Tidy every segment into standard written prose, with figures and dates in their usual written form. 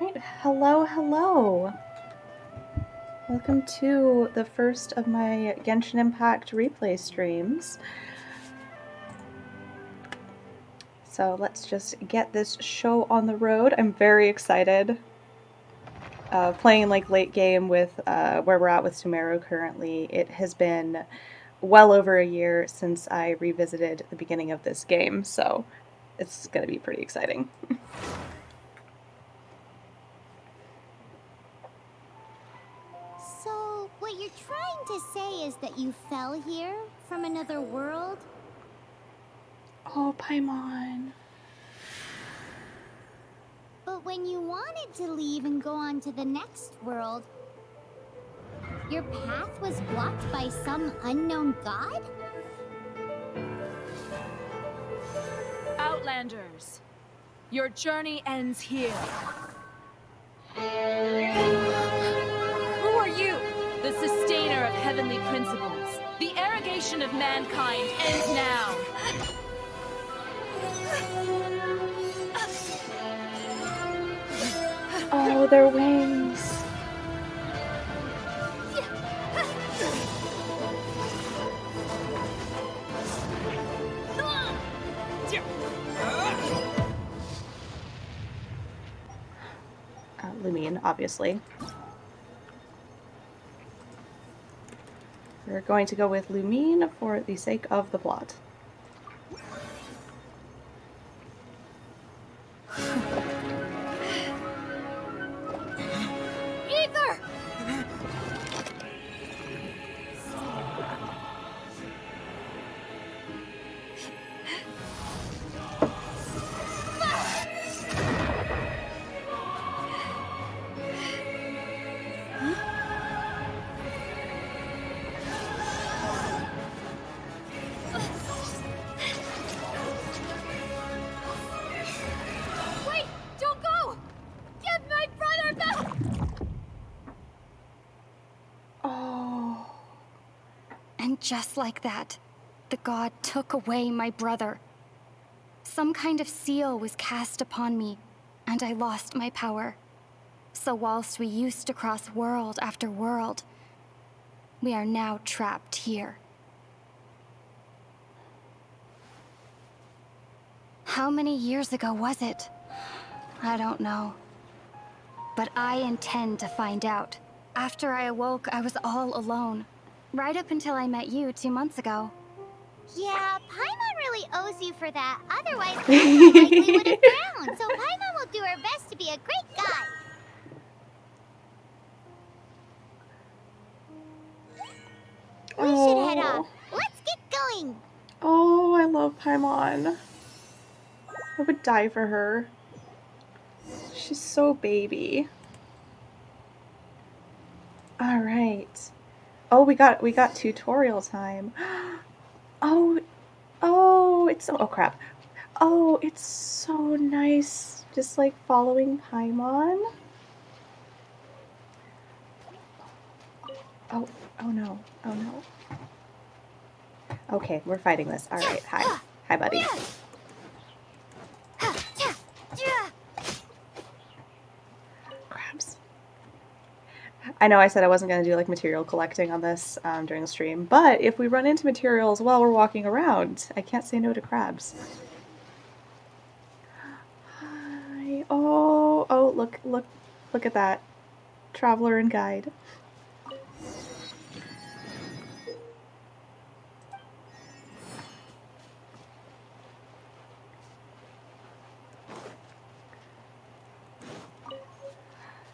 Alright, hello. Welcome to the first of my Genshin Impact replay streams. So let's just get this show on the road. I'm very excited. Playing like late game with where we're at with Sumeru currently. It has been well over a year since I revisited the beginning of this game, so it's going to be pretty exciting. So, what you're trying to say is that you fell here from another world? Oh, Paimon. But when you wanted to leave and go on to the next world, your path was blocked by some unknown god? Outlanders, your journey ends here. Who are you? The sustainer of heavenly principles. The arrogation of mankind ends now. Oh, their wings. Lumine, obviously. We're going to go with Lumine for the sake of the plot. Aether! Wait! Don't go! Get my brother back! Oh. And just like that, the god took away my brother. Some kind of seal was cast upon me, and I lost my power. So whilst we used to cross world after world, we are now trapped here. How many years ago was it? I don't know. But I intend to find out. After I awoke, I was all alone. Right up until I met you 2 months ago. Yeah, Paimon really owes you for that. Otherwise, Paimon likely would have drowned. So Paimon will do her best to be a great guide. We should head off. Let's get going. Oh, I love Paimon. I would die for her. She's so baby. All right. Oh, we got tutorial time. Oh, it's so, oh crap. Oh, it's so nice. Just like following Paimon. Oh no. Oh no. Okay, we're fighting this. All right. Hi. Hi, buddy. Crabs. I know I said I wasn't going to do like material collecting on this during the stream, but if we run into materials while we're walking around, I can't say no to crabs. Hi. Oh, look at that. Traveler and guide.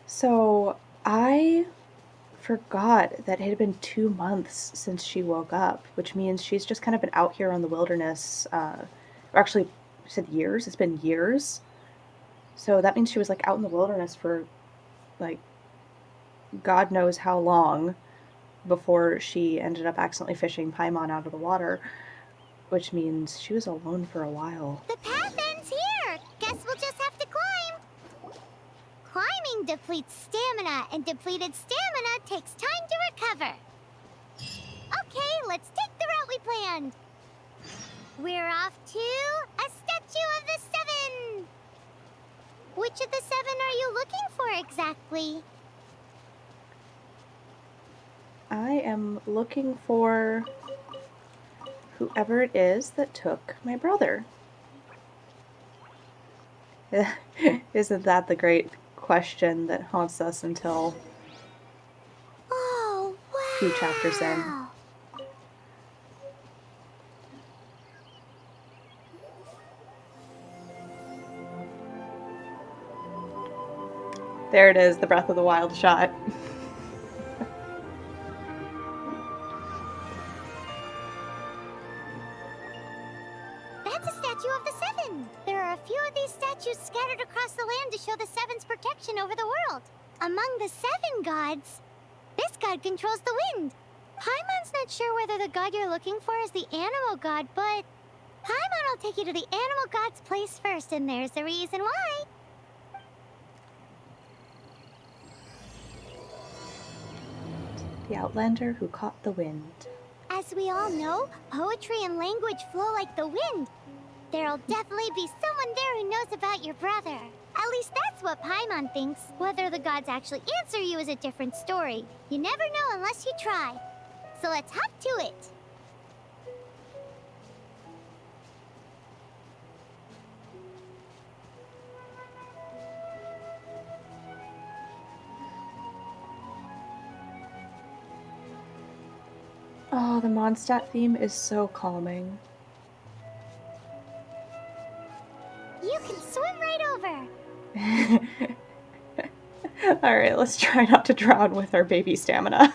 So I forgot that it had been 2 months since she woke up, which means she's just kind of been out here on the wilderness. Or actually, I said years. It's been years. So that means she was like out in the wilderness for like God knows how long before she ended up accidentally fishing Paimon out of the water, which means she was alone for a while. The path ends here. Guess we'll just have to climb. Climbing depletes stamina, and depleted stamina takes time to recover. Okay, let's take the route we planned. We're off to a Statue of the Seven. Which of the 7 are you looking for exactly? I am looking for whoever it is that took my brother. Isn't that the great question that haunts us until Oh, a few chapters in? wow! There it is, the Breath of the Wild shot. That's a statue of the Seven! There are a few of these statues scattered across the land to show the Seven's protection over the world. Among the Seven gods, this god controls the wind. Paimon's not sure whether the god you're looking for is the animal god, but Paimon will take you to the animal god's place first, and there's the reason why. The Outlander who caught the wind. As we all know, poetry and language flow like the wind. There'll definitely be someone there who knows about your brother. At least that's what Paimon thinks. Whether the gods actually answer you is a different story. You never know unless you try. So let's hop to it. Oh, the Mondstadt theme is so calming. You can swim right over. Alright, let's try not to drown with our baby stamina.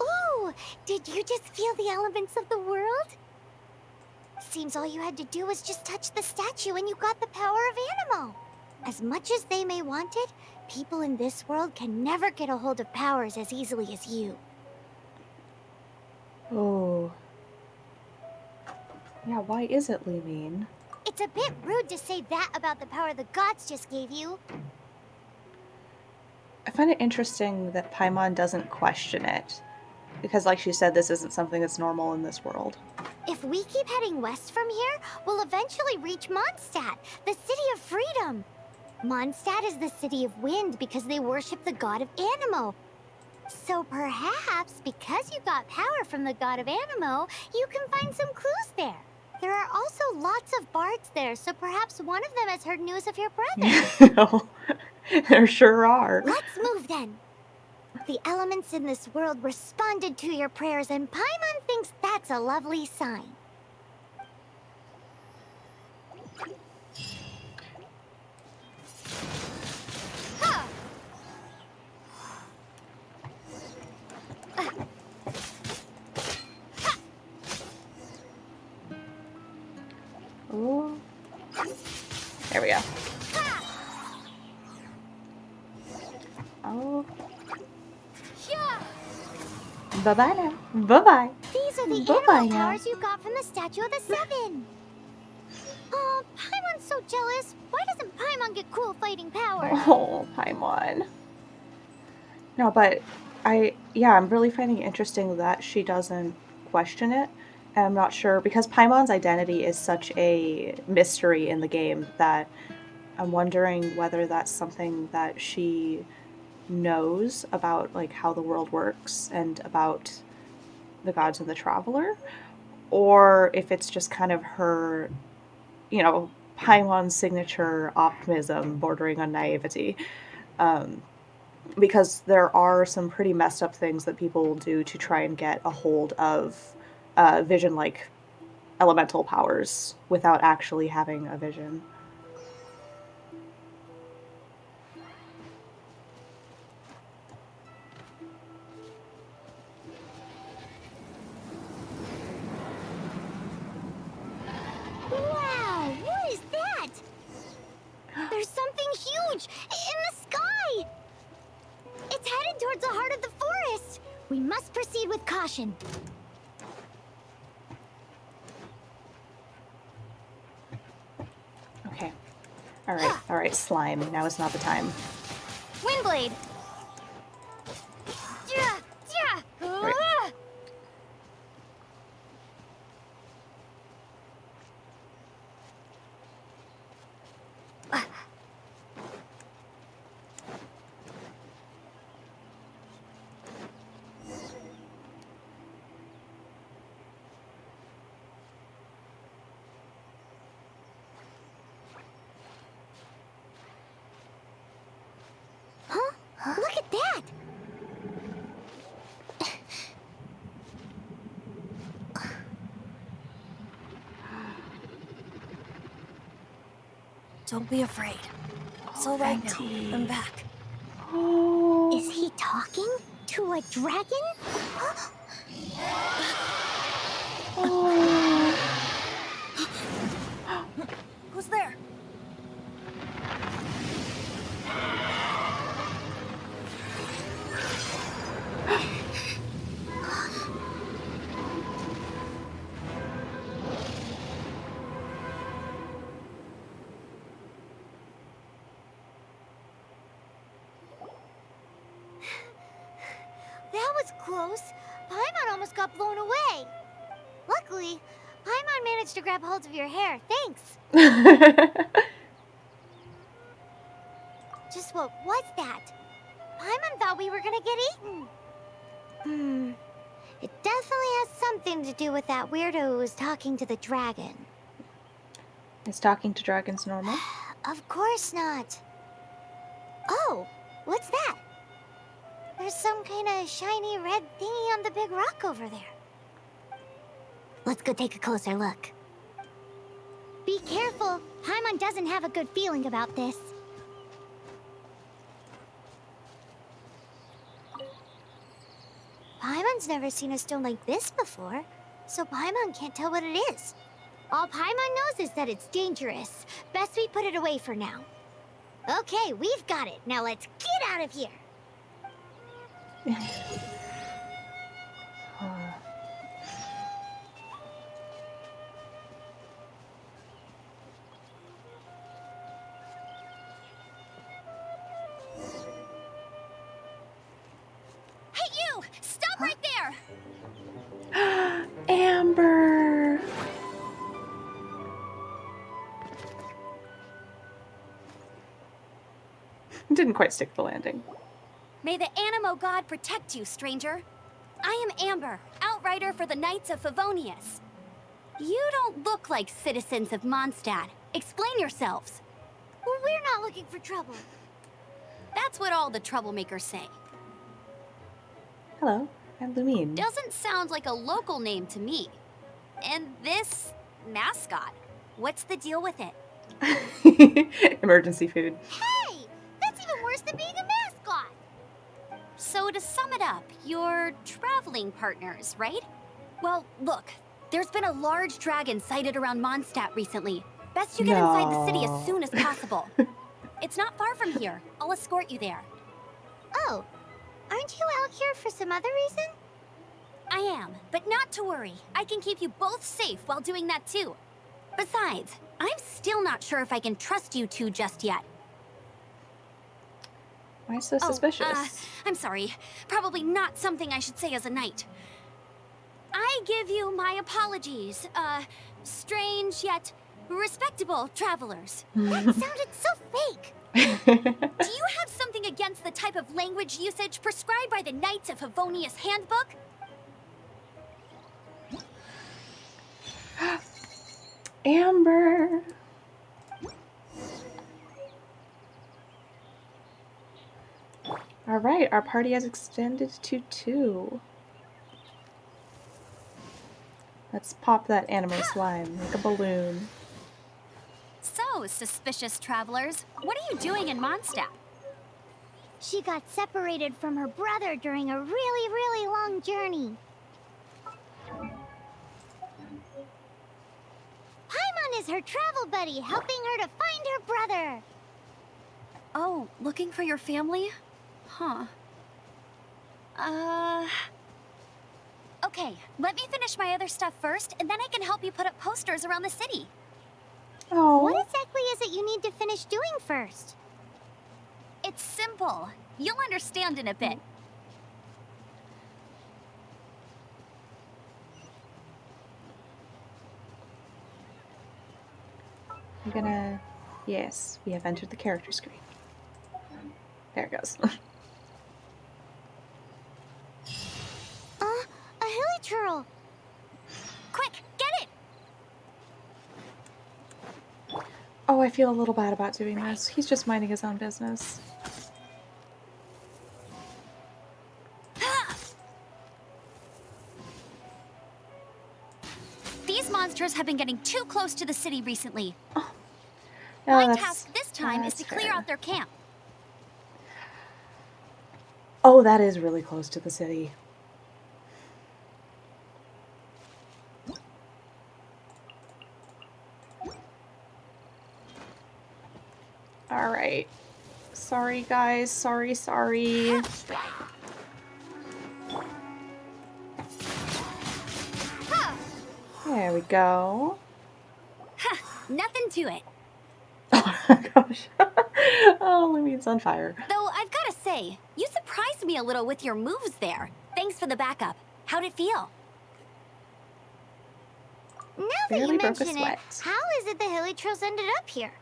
Ooh, did you just feel the elements of the world? Seems all you had to do was just touch the statue and you got the power of animal. As much as they may want it, people in this world can never get a hold of powers as easily as you. Oh. Yeah, why is it Lumine? It's a bit rude to say that about the power the gods just gave you. I find it interesting that Paimon doesn't question it. Because like she said, this isn't something that's normal in this world. If we keep heading west from here, we'll eventually reach Mondstadt, the city of freedom. Mondstadt is the city of wind because they worship the god of Animo. So perhaps, because you got power from the god of Animo, you can find some clues there. There are also lots of bards there, so perhaps one of them has heard news of your brother. No, there sure are. Let's move then. The elements in this world responded to your prayers, and Paimon thinks that's a lovely sign. Huh. Oh. There we go. Oh. Bye-bye now. Bye-bye. These are the Bye-bye animal now. powers you got from the Statue of the Seven. Oh, Paimon's so jealous. Why doesn't Paimon get cool fighting powers? Oh, Paimon. No, but I'm really finding it interesting that she doesn't question it. And I'm not sure, because Paimon's identity is such a mystery in the game that I'm wondering whether that's something that she knows about, like, how the world works and about the gods and the traveler, or if it's just kind of her, Paimon's signature optimism bordering on naivety. Because there are some pretty messed up things that people will do to try and get a hold of vision-like elemental powers without actually having a vision. huge in the sky. It's headed towards the heart of the forest. We must proceed with caution. Okay. All right, slime. Now is not the time. Windblade. Right. Huh? Look at that! Don't be afraid. It's all right now. I'm back. Oh. Is he talking to a dragon? Oh. Who's there? That was close. Paimon almost got blown away. Luckily, Paimon managed to grab hold of your hair. Thanks. Just what was that? Paimon thought we were gonna get eaten. It definitely has something to do with that weirdo who was talking to the dragon. Is talking to dragons normal? Of course not. Oh, what's that? There's some kind of shiny red thingy on the big rock over there. Let's go take a closer look. Be careful. Paimon doesn't have a good feeling about this. Paimon's never seen a stone like this before, so Paimon can't tell what it is. All Paimon knows is that it's dangerous. Best we put it away for now. Okay, we've got it. Now let's get out of here. Hey, you! Stop right there! Amber! Didn't quite stick the landing. May the Animo God protect you, stranger. I am Amber, outrider for the Knights of Favonius. You don't look like citizens of Mondstadt. Explain yourselves. Well, we're not looking for trouble. That's what all the troublemakers say. Hello, I'm Lumine. Doesn't sound like a local name to me. And this mascot, what's the deal with it? Emergency food. Hey! That's even worse than being a mascot! So to sum it up, you're traveling partners, right? Well, look, there's been a large dragon sighted around Mondstadt recently. Best you get inside the city as soon as possible. It's not far from here. I'll escort you there. Oh, aren't you out here for some other reason? I am, but not to worry. I can keep you both safe while doing that too. Besides, I'm still not sure if I can trust you two just yet. Why so suspicious? I'm sorry. Probably not something I should say as a knight. I give you my apologies, strange yet respectable travelers. That sounded so fake. Do you have something against the type of language usage prescribed by the Knights of Favonius Handbook? Amber! Alright, our party has extended to 2. Let's pop that animo slime like a balloon. So, suspicious travelers, what are you doing in Mondstadt? She got separated from her brother during a really, really long journey. Paimon is her travel buddy, helping her to find her brother. Oh, looking for your family? Huh. Okay, let me finish my other stuff first, and then I can help you put up posters around the city. What Oh. exactly is it you need to finish doing first? It's simple. You'll understand in a bit. I'm gonna... Yes, we have entered the character screen. There it goes. A hilichurl. Quick, get it! Oh, I feel a little bad about doing this. He's just minding his own business. These monsters have been getting too close to the city recently. Oh, My task this time is that's to clear fair. out their camp. Oh, that is really close to the city. Alright. Sorry, guys. Sorry. There we go. Nothing to it. Oh my gosh. Oh, Lumine's on fire. Though I've gotta say, you surprised me a little with your moves there. Thanks for the backup. How'd it feel? Now that Barely you broke a mention it, sweat. how is it the hilichurls ended up here?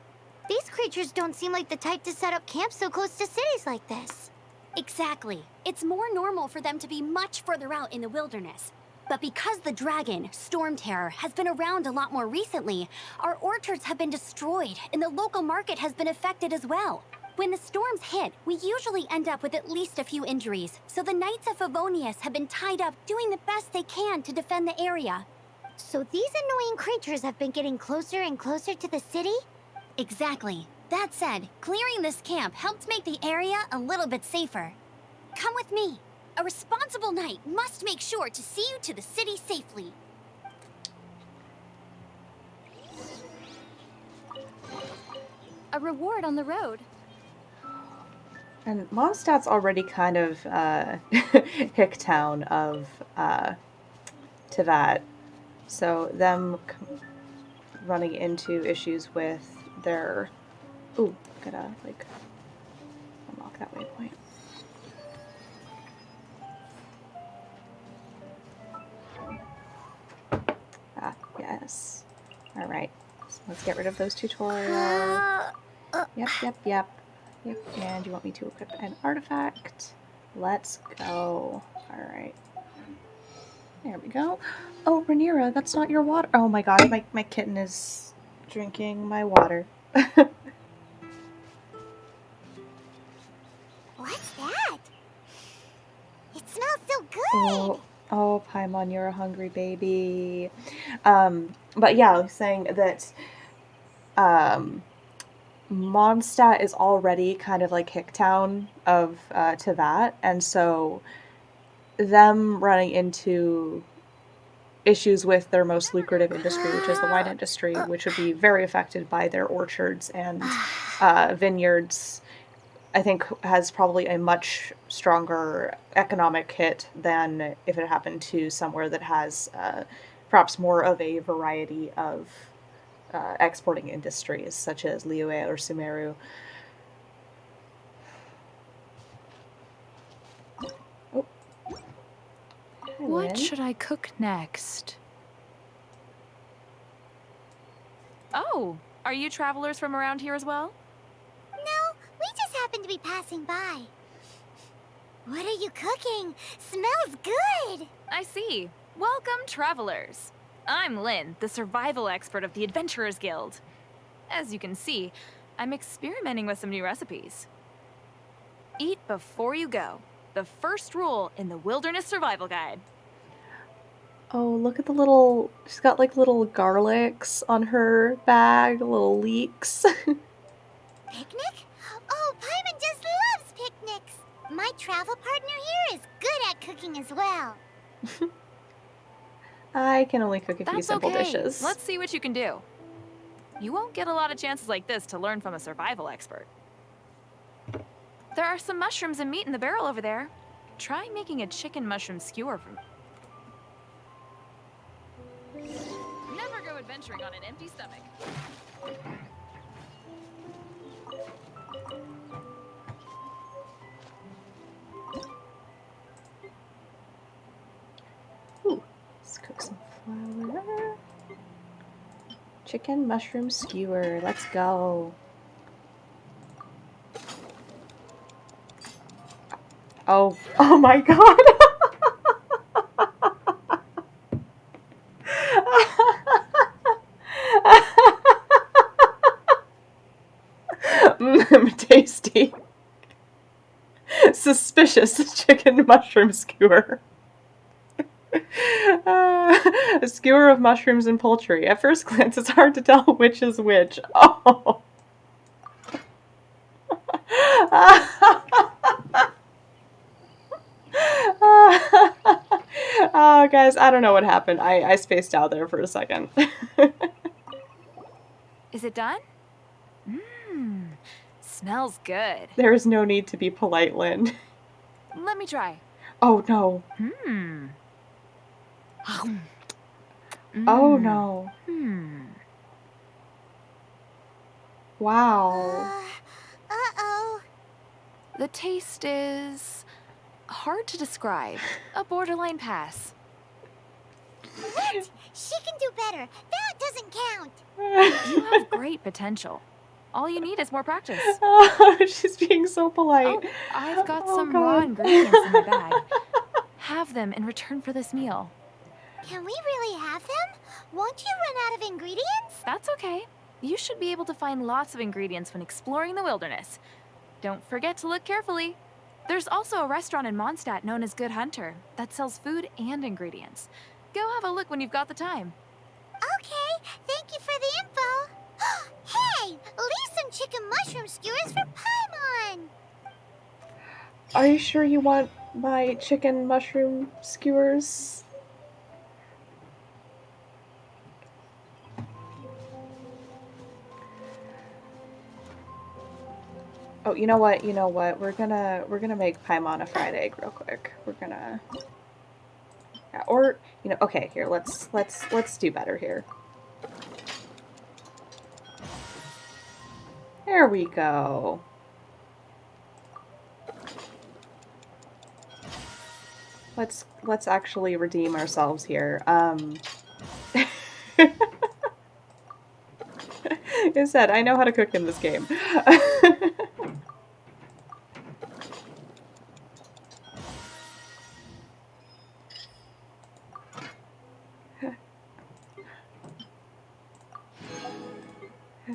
These creatures don't seem like the type to set up camp so close to cities like this. Exactly. It's more normal for them to be much further out in the wilderness. But because the dragon, Storm Terror, has been around a lot more recently, our orchards have been destroyed and the local market has been affected as well. When the storms hit, we usually end up with at least a few injuries, so the Knights of Favonius have been tied up doing the best they can to defend the area. So these annoying creatures have been getting closer and closer to the city? Exactly. That said, clearing this camp helped make the area a little bit safer. Come with me. A responsible knight must make sure to see you to the city safely. A reward on the road. And Mondstadt's already kind of Hicktown of Tevat. So them running into issues with their... Ooh, gotta, like, unlock that waypoint. Ah, yes. Alright, so let's get rid of those tutorials. Yep. And you want me to equip an artifact? Let's go. Alright. There we go. Oh, Rhaenyra, that's not your water. Oh my god, my kitten is drinking my water. What's that? It smells so good! Oh, Paimon, you're a hungry baby. But yeah, I was saying that Mondstadt is already kind of like Hicktown of Tevat, and so them running into issues with their most lucrative industry, which is the wine industry, which would be very affected by their orchards and vineyards, I think has probably a much stronger economic hit than if it happened to somewhere that has perhaps more of a variety of exporting industries, such as Liyue or Sumeru. Oh. What should I cook next? Oh, are you travelers from around here as well? No, we just happen to be passing by. What are you cooking? Smells good! I see. Welcome, travelers. I'm Lynn, the survival expert of the Adventurers Guild. As you can see, I'm experimenting with some new recipes. Eat before you go. The first rule in the Wilderness Survival Guide. Oh, look at the little... She's got, like, little garlics on her bag, little leeks. Picnic? Oh, Paimon just loves picnics! My travel partner here is good at cooking as well. I can only cook a few That's simple okay. dishes. Let's see what you can do. You won't get a lot of chances like this to learn from a survival expert. There are some mushrooms and meat in the barrel over there. Try making a chicken mushroom skewer from... Never go adventuring on an empty stomach. Ooh, let's cook some flour. Chicken mushroom skewer. Let's go. Oh my god. Tasty. Suspicious chicken mushroom skewer. A skewer of mushrooms and poultry. At first glance, it's hard to tell which is which. Oh. Oh, guys, I don't know what happened. I spaced out there for a second. Is it done? Mmm, smells good. There is no need to be polite, Lynn. Let me try. Oh, no. Oh, no. Wow. Uh-oh. The taste is hard to describe. A borderline pass. What? She can do better. That doesn't count. You have great potential. All you need is more practice. Oh, she's being so polite. Oh, I've got Oh, some God. raw ingredients in my bag. Have them in return for this meal. Can we really have them? Won't you run out of ingredients? That's okay. You should be able to find lots of ingredients when exploring the wilderness. Don't forget to look carefully. There's also a restaurant in Mondstadt known as Good Hunter that sells food and ingredients. Go have a look when you've got the time. Okay, thank you for the info. Hey, leave some chicken mushroom skewers for Paimon. Are you sure you want my chicken mushroom skewers? Oh, you know what? You know what? We're gonna make Paimon a fried egg real quick. We're gonna, yeah, or you know, okay, here, let's do better here. There we go. Let's actually redeem ourselves here. I said, I know how to cook in this game.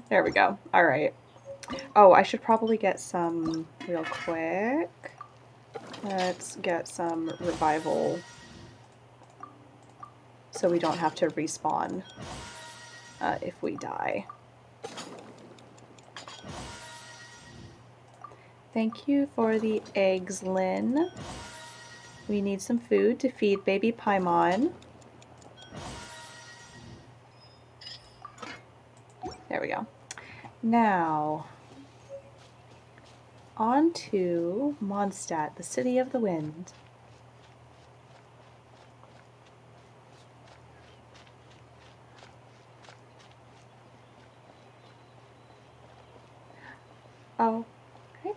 There we go. All right. Oh, I should probably get some real quick. Let's get some revival so we don't have to respawn if we die. Thank you for the eggs, Lynn. We need some food to feed baby Paimon. There we go. Now, on to Mondstadt, the City of the Wind. Oh, okay.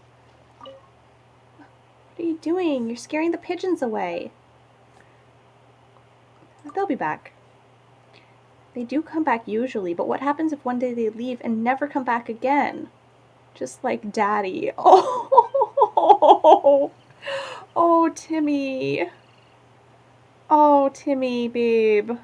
What are you doing? You're scaring the pigeons away. They'll be back. They do come back usually, but what happens if one day they leave and never come back again? Just like Daddy. Oh, oh, Timmy. Oh, Timmy, babe.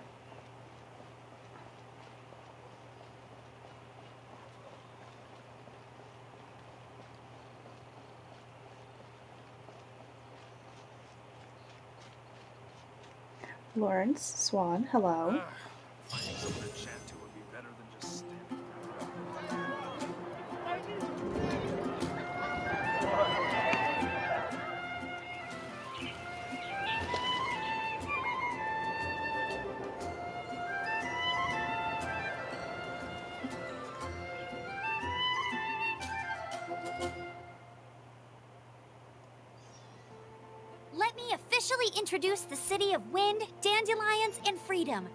Lawrence, Swan, hello. Finding someone to chat to would be better than just standing officially introduce the city of wind, dandelions, and freedom.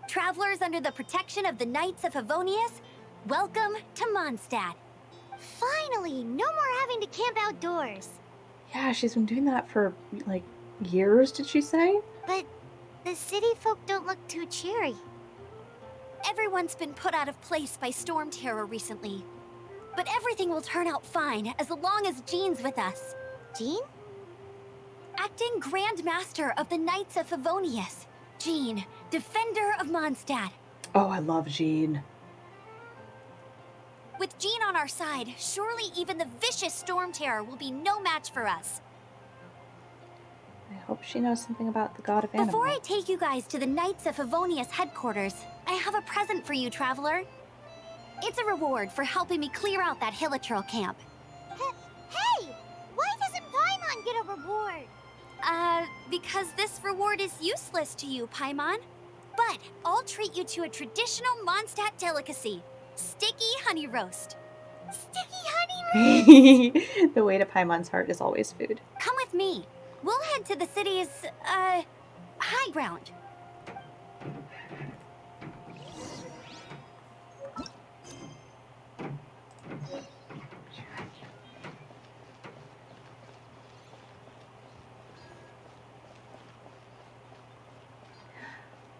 Travelers under the protection of the Knights of Favonius, welcome to Mondstadt. Finally, no more having to camp outdoors. Yeah, she's been doing that for, like, years, did she say? But the city folk don't look too cheery. Everyone's been put out of place by storm terror recently. But everything will turn out fine as long as Jean's with us. Jean? Acting Grand Master of the Knights of Favonius. Jean, Defender of Mondstadt. Oh, I love Jean. With Jean on our side, surely even the vicious storm terror will be no match for us. I hope she knows something about the god of animals. Before I take you guys to the Knights of Favonius headquarters, I have a present for you, Traveler. It's a reward for helping me clear out that Hilichurl camp. Hey! Why doesn't Paimon get a reward? Because this reward is useless to you, Paimon. But I'll treat you to a traditional Mondstadt delicacy, sticky honey roast. Sticky honey roast! The way to Paimon's heart is always food. Come with me. We'll head to the city's, high ground.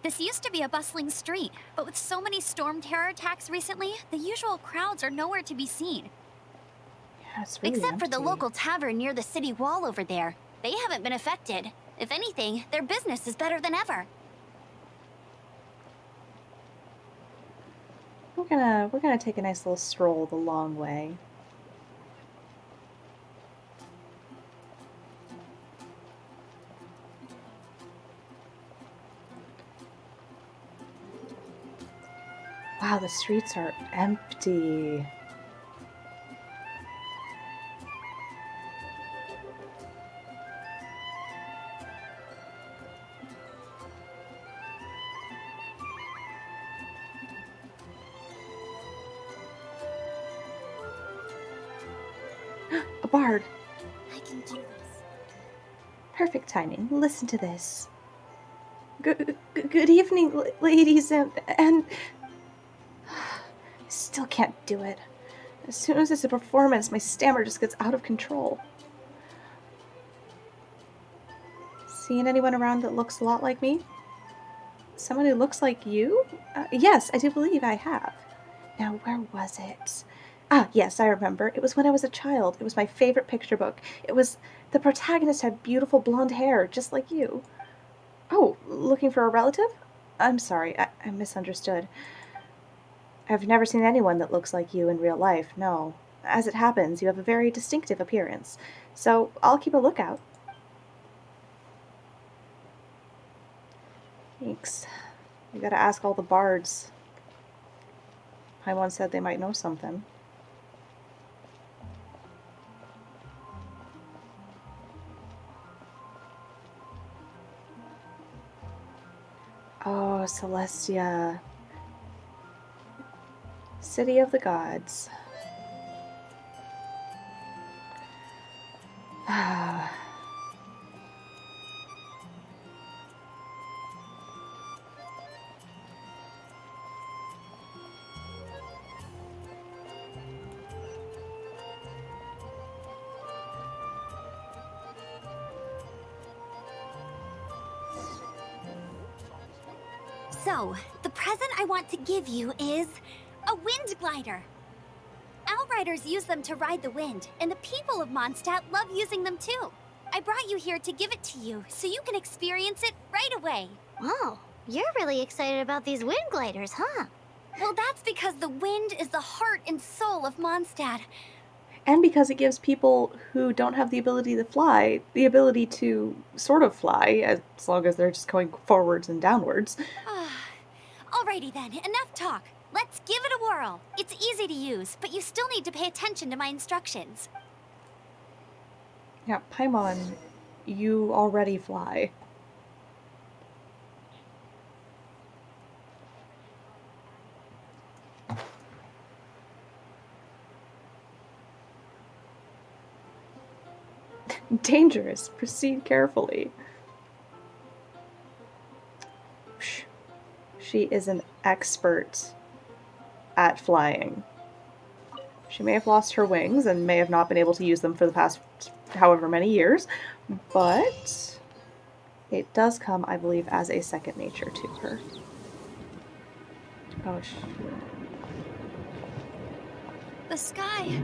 This used to be a bustling street, but with so many storm terror attacks recently, the usual crowds are nowhere to be seen. Yeah, it's really Except for the empty. local tavern near the city wall over there. They haven't been affected. If anything, their business is better than ever. We're gonna take a nice little stroll the long way. Wow, the streets are empty. A bard. I can do this. Perfect timing. Listen to this. Good evening, ladies, and I still can't do it. As soon as it's a performance, my stammer just gets out of control. Seen anyone around that looks a lot like me? Someone who looks like you? Yes, I do believe I have. Now, where was it? Ah, yes, I remember. It was when I was a child. It was my favorite picture book. The protagonist had beautiful blonde hair, just like you. Oh, looking for a relative? I'm sorry, I misunderstood. I've never seen anyone that looks like you in real life, no. As it happens, you have a very distinctive appearance. So, I'll keep a lookout. Thanks. You gotta ask all the bards. Paimon said they might know something. Oh, Celestia. City of the Gods. Ah. So, the present I want to give you is a wind glider. Outriders use them to ride the wind, and the people of Mondstadt love using them too. I brought you here to give it to you, so you can experience it right away. Wow, you're really excited about these wind gliders, huh? Well, that's because the wind is the heart and soul of Mondstadt. And because it gives people who don't have the ability to fly the ability to sort of fly, as long as they're just going forwards and downwards. Alrighty then, enough talk. Let's give it a whirl. It's easy to use, but you still need to pay attention to my instructions. Yeah, Paimon, you already fly. Dangerous. Proceed carefully. She is an expert at flying. She may have lost her wings and may have not been able to use them for the past however many years, but it does come, I believe, as a second nature to her. Oh, The sky.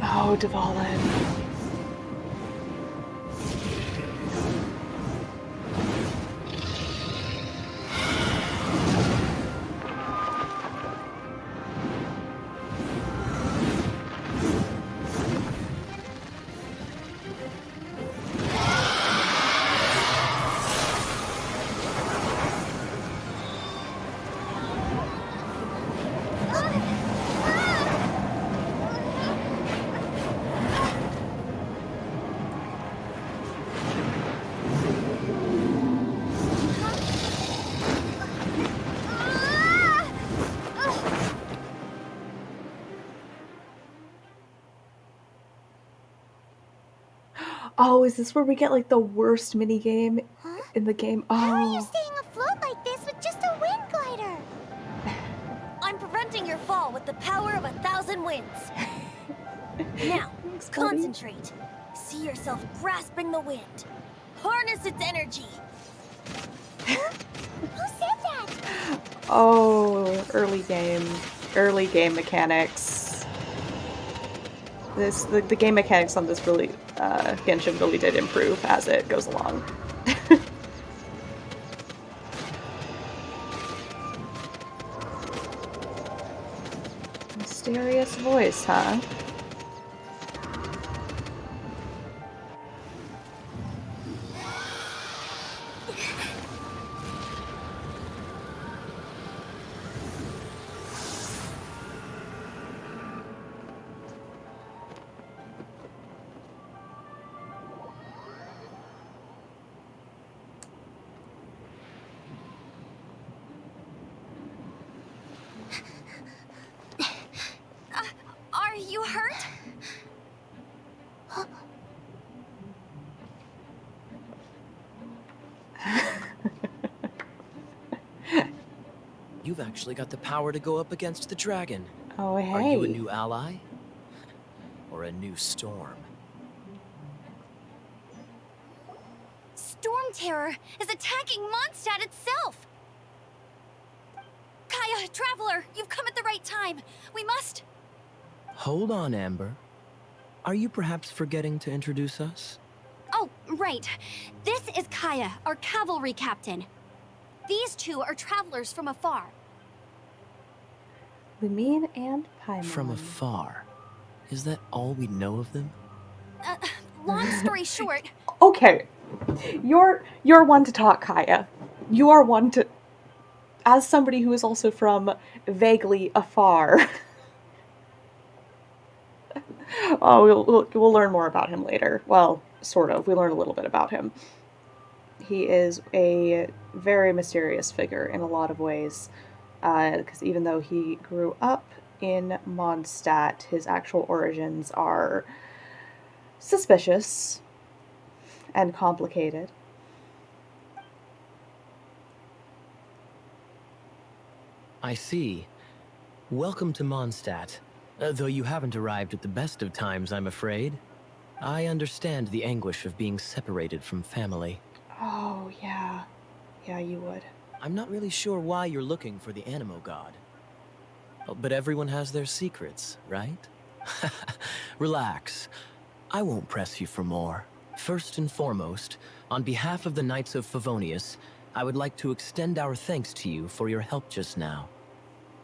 oh, Dvalin. Oh, is this where we get like the worst mini game in the game? Oh. How are you staying afloat like this with just a wind glider? I'm preventing your fall with the power of 1,000 winds. Now, Thanks, buddy. concentrate. See yourself grasping the wind. Harness its energy. Who said that? Oh, early game mechanics. The game mechanics on this really, Genshin really did improve as it goes along. Mysterious voice, huh? Are you hurt? You've actually got the power to go up against the dragon. Oh, hey. Are you a new ally? Or a new storm? Storm Terror is attacking Mondstadt itself! Kaya, Traveler, you've come at the right time. We must... Hold on, Amber. Are you perhaps forgetting to introduce us? Oh, right. This is Kaya, our cavalry captain. These two are travelers from afar. Lumine and Paimon. From afar. Is that all we know of them? Long story short... Okay. You're one to talk, Kaya. You are one to... As somebody who is also from vaguely afar... Oh, we'll learn more about him later. Well, sort of. We learn a little bit about him. He is a very mysterious figure in a lot of ways. Because even though he grew up in Mondstadt, his actual origins are suspicious and complicated. I see. Welcome to Mondstadt. Though you haven't arrived at the best of times, I'm afraid. I understand the anguish of being separated from family. Oh, yeah. Yeah, you would. I'm not really sure why you're looking for the Animo God. Oh, but everyone has their secrets, right? Relax. I won't press you for more. First and foremost, on behalf of the Knights of Favonius, I would like to extend our thanks to you for your help just now.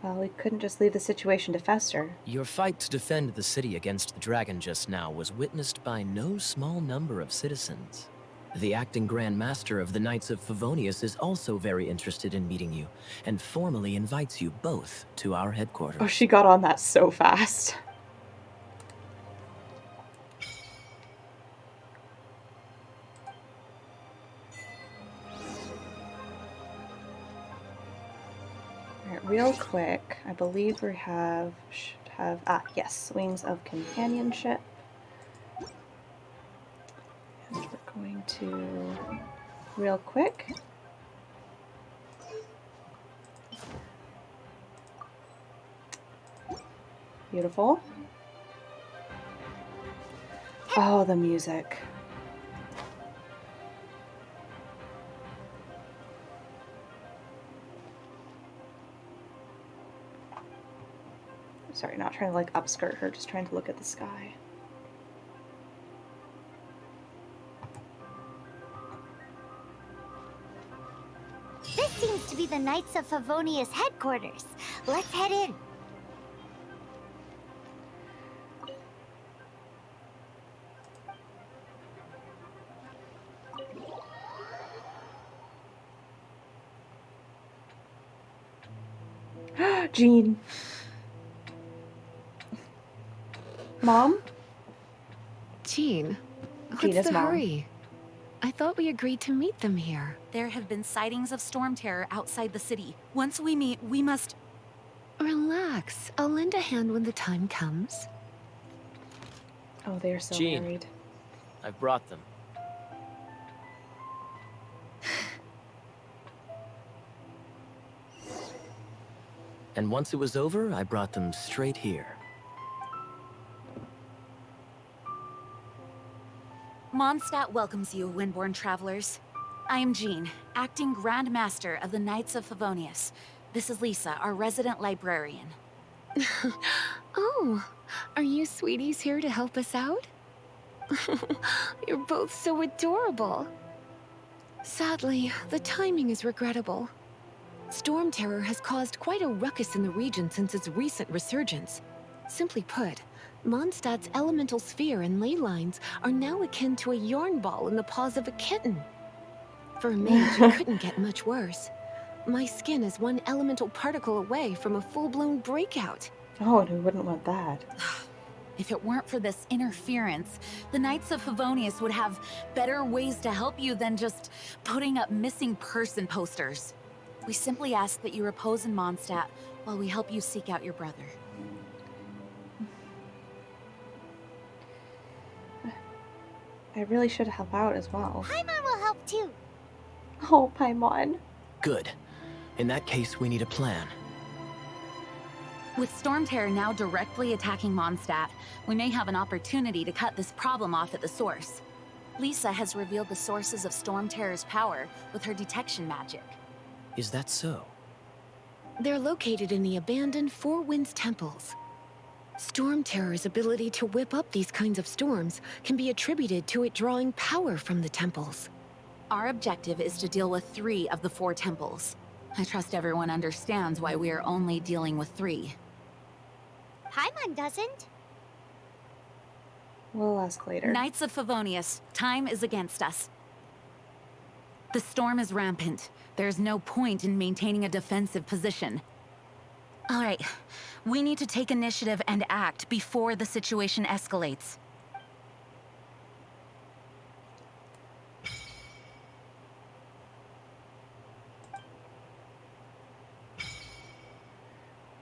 Well, we couldn't just leave the situation to fester. Your fight to defend the city against the dragon just now was witnessed by no small number of citizens. The acting Grand Master of the Knights of Favonius is also very interested in meeting you, and formally invites you both to our headquarters. Oh, she got on that so fast. Alright, real quick, I believe we should have, yes, Wings of Companionship. to real quick. Beautiful. Oh, the music. Sorry, not trying to like upskirt her, just trying to look at the sky. This seems to be the Knights of Favonius headquarters. Let's head in. Jean. Mom? Jean, Jean what's is the Mom. hurry? I thought we agreed to meet them here. There have been sightings of storm terror outside the city. Once we meet, we must... Relax. I'll lend a hand when the time comes. Oh, they are so Jean. married. I've brought them. And once it was over, I brought them straight here. Mondstadt welcomes you, Windborn travelers. I am Jean, acting Grand Master of the Knights of Favonius. This is Lisa, our resident librarian. Oh, are you sweeties here to help us out? You're both so adorable. Sadly, the timing is regrettable. Storm terror has caused quite a ruckus in the region since its recent resurgence. Simply put, Mondstadt's elemental sphere and ley lines are now akin to a yarn ball in the paws of a kitten. For a mage, it couldn't get much worse. My skin is one elemental particle away from a full-blown breakout. Oh, and who wouldn't want that? If it weren't for this interference, the Knights of Favonius would have better ways to help you than just putting up missing person posters. We simply ask that you repose in Mondstadt while we help you seek out your brother. I really should help out as well. Paimon will help too. Oh, Paimon. Good. In that case, we need a plan. With storm terror now directly attacking Mondstadt, we may have an opportunity to cut this problem off at the source. Lisa has revealed the sources of storm terror's power with her detection magic. Is that so? They're located in the abandoned Four Winds temples. Storm Terror's ability to whip up these kinds of storms can be attributed to it drawing power from the temples. Our objective is to deal with 3 of the 4 temples. I trust everyone understands why we are only dealing with 3. Paimon doesn't. We'll ask later. Knights of Favonius, time is against us. The storm is rampant. There's no point in maintaining a defensive position. All right, we need to take initiative and act before the situation escalates.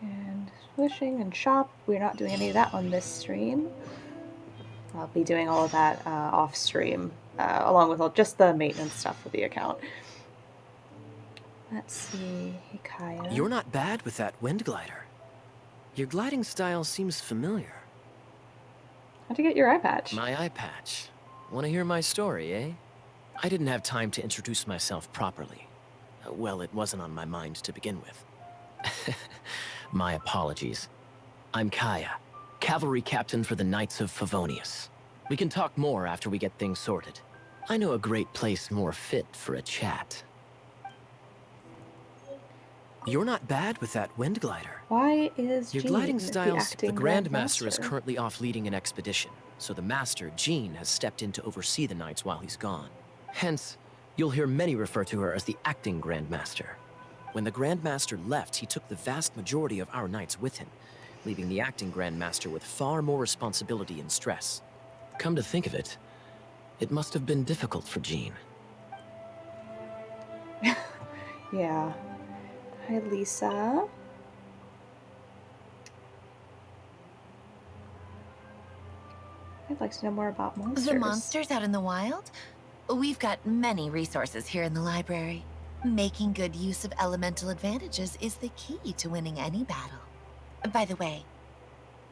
And swishing and shop. We're not doing any of that on this stream. I'll be doing all of that off stream, along with just the maintenance stuff for the account. Let's see, Hikaya. You're not bad with that wind glider. Your gliding style seems familiar. How'd you get your eye patch? My eye patch. Want to hear my story, eh? I didn't have time to introduce myself properly. Well, it wasn't on my mind to begin with. My apologies. I'm Kaya, cavalry captain for the Knights of Favonius. We can talk more after we get things sorted. I know a great place more fit for a chat. You're not bad with that wind glider. Why is Your Jean gliding the styles, the acting Grand Master is Master? currently off leading an expedition, so the Master, Jean, has stepped in to oversee the Knights while he's gone. Hence, you'll hear many refer to her as the acting Grand Master. When the Grand Master left, he took the vast majority of our Knights with him, leaving the acting Grand Master with far more responsibility and stress. Come to think of it, it must have been difficult for Jean. Yeah. Hi, Lisa. I'd like to know more about monsters. The monsters out in the wild? We've got many resources here in the library. Making good use of elemental advantages is the key to winning any battle. By the way,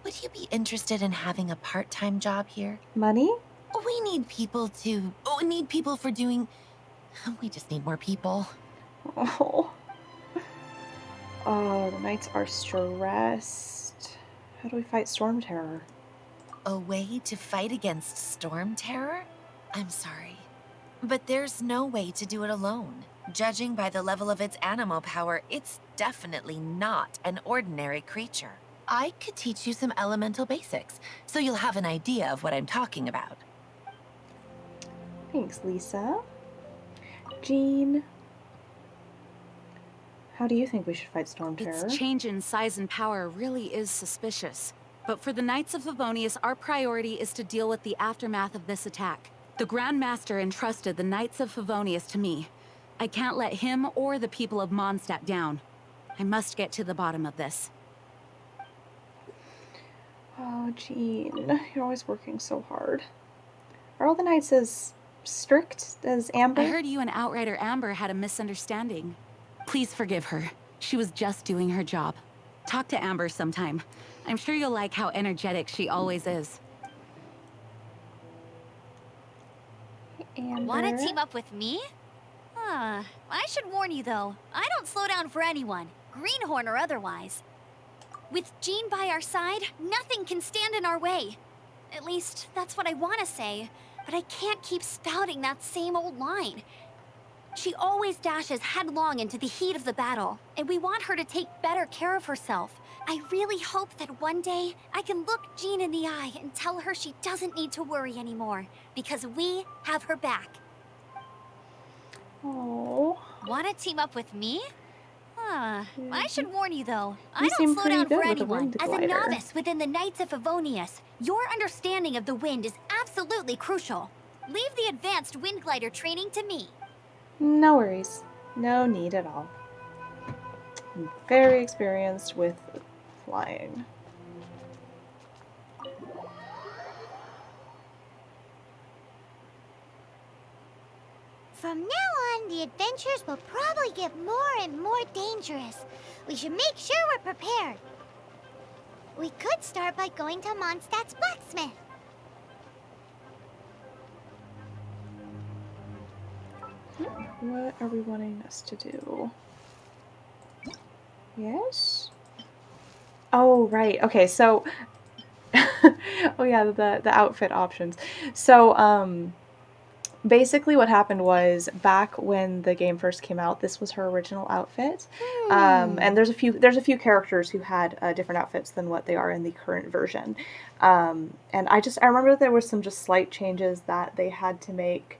would you be interested in having a part-time job here? Money? We need people to... We need people for doing... We just need more people. Oh. Oh, the knights are stressed. How do we fight Storm Terror? A way to fight against Storm Terror? I'm sorry, but there's no way to do it alone. Judging by the level of its animal power, it's definitely not an ordinary creature. I could teach you some elemental basics, so you'll have an idea of what I'm talking about. Thanks, Lisa. Jean, how do you think we should fight Storm Terror? Its change in size and power really is suspicious. But for the Knights of Favonius, our priority is to deal with the aftermath of this attack. The Grand Master entrusted the Knights of Favonius to me. I can't let him or the people of Mondstadt down. I must get to the bottom of this. Oh, Jean, you're always working so hard. Are all the knights as strict as Amber? I heard you and Outrider Amber had a misunderstanding. Please forgive her. She was just doing her job. Talk to Amber sometime. I'm sure you'll like how energetic she always is. Amber. Wanna team up with me? I should warn you though, I don't slow down for anyone, greenhorn or otherwise. With Jean by our side, nothing can stand in our way. At least, that's what I wanna say, but I can't keep spouting that same old line. She always dashes headlong into the heat of the battle, and we want her to take better care of herself. I really hope that one day I can look Jean in the eye and tell her she doesn't need to worry anymore, because we have her back. Oh. Wanna team up with me? I should warn you though, I You don't seem slow pretty down good for with a anyone. wind As a glider. novice within the Knights of Favonius, your understanding of the wind is absolutely crucial. Leave the advanced wind glider training to me. No worries. No need at all. I'm very experienced with flying. From now on, the adventures will probably get more and more dangerous. We should make sure we're prepared. We could start by going to Mondstadt's blacksmith. What are we wanting us to do? Yes? Oh, right. Okay, so... oh yeah, the outfit options. So, basically what happened was, back when the game first came out, this was her original outfit. And there's a few characters who had different outfits than what they are in the current version. And I remember there were some just slight changes that they had to make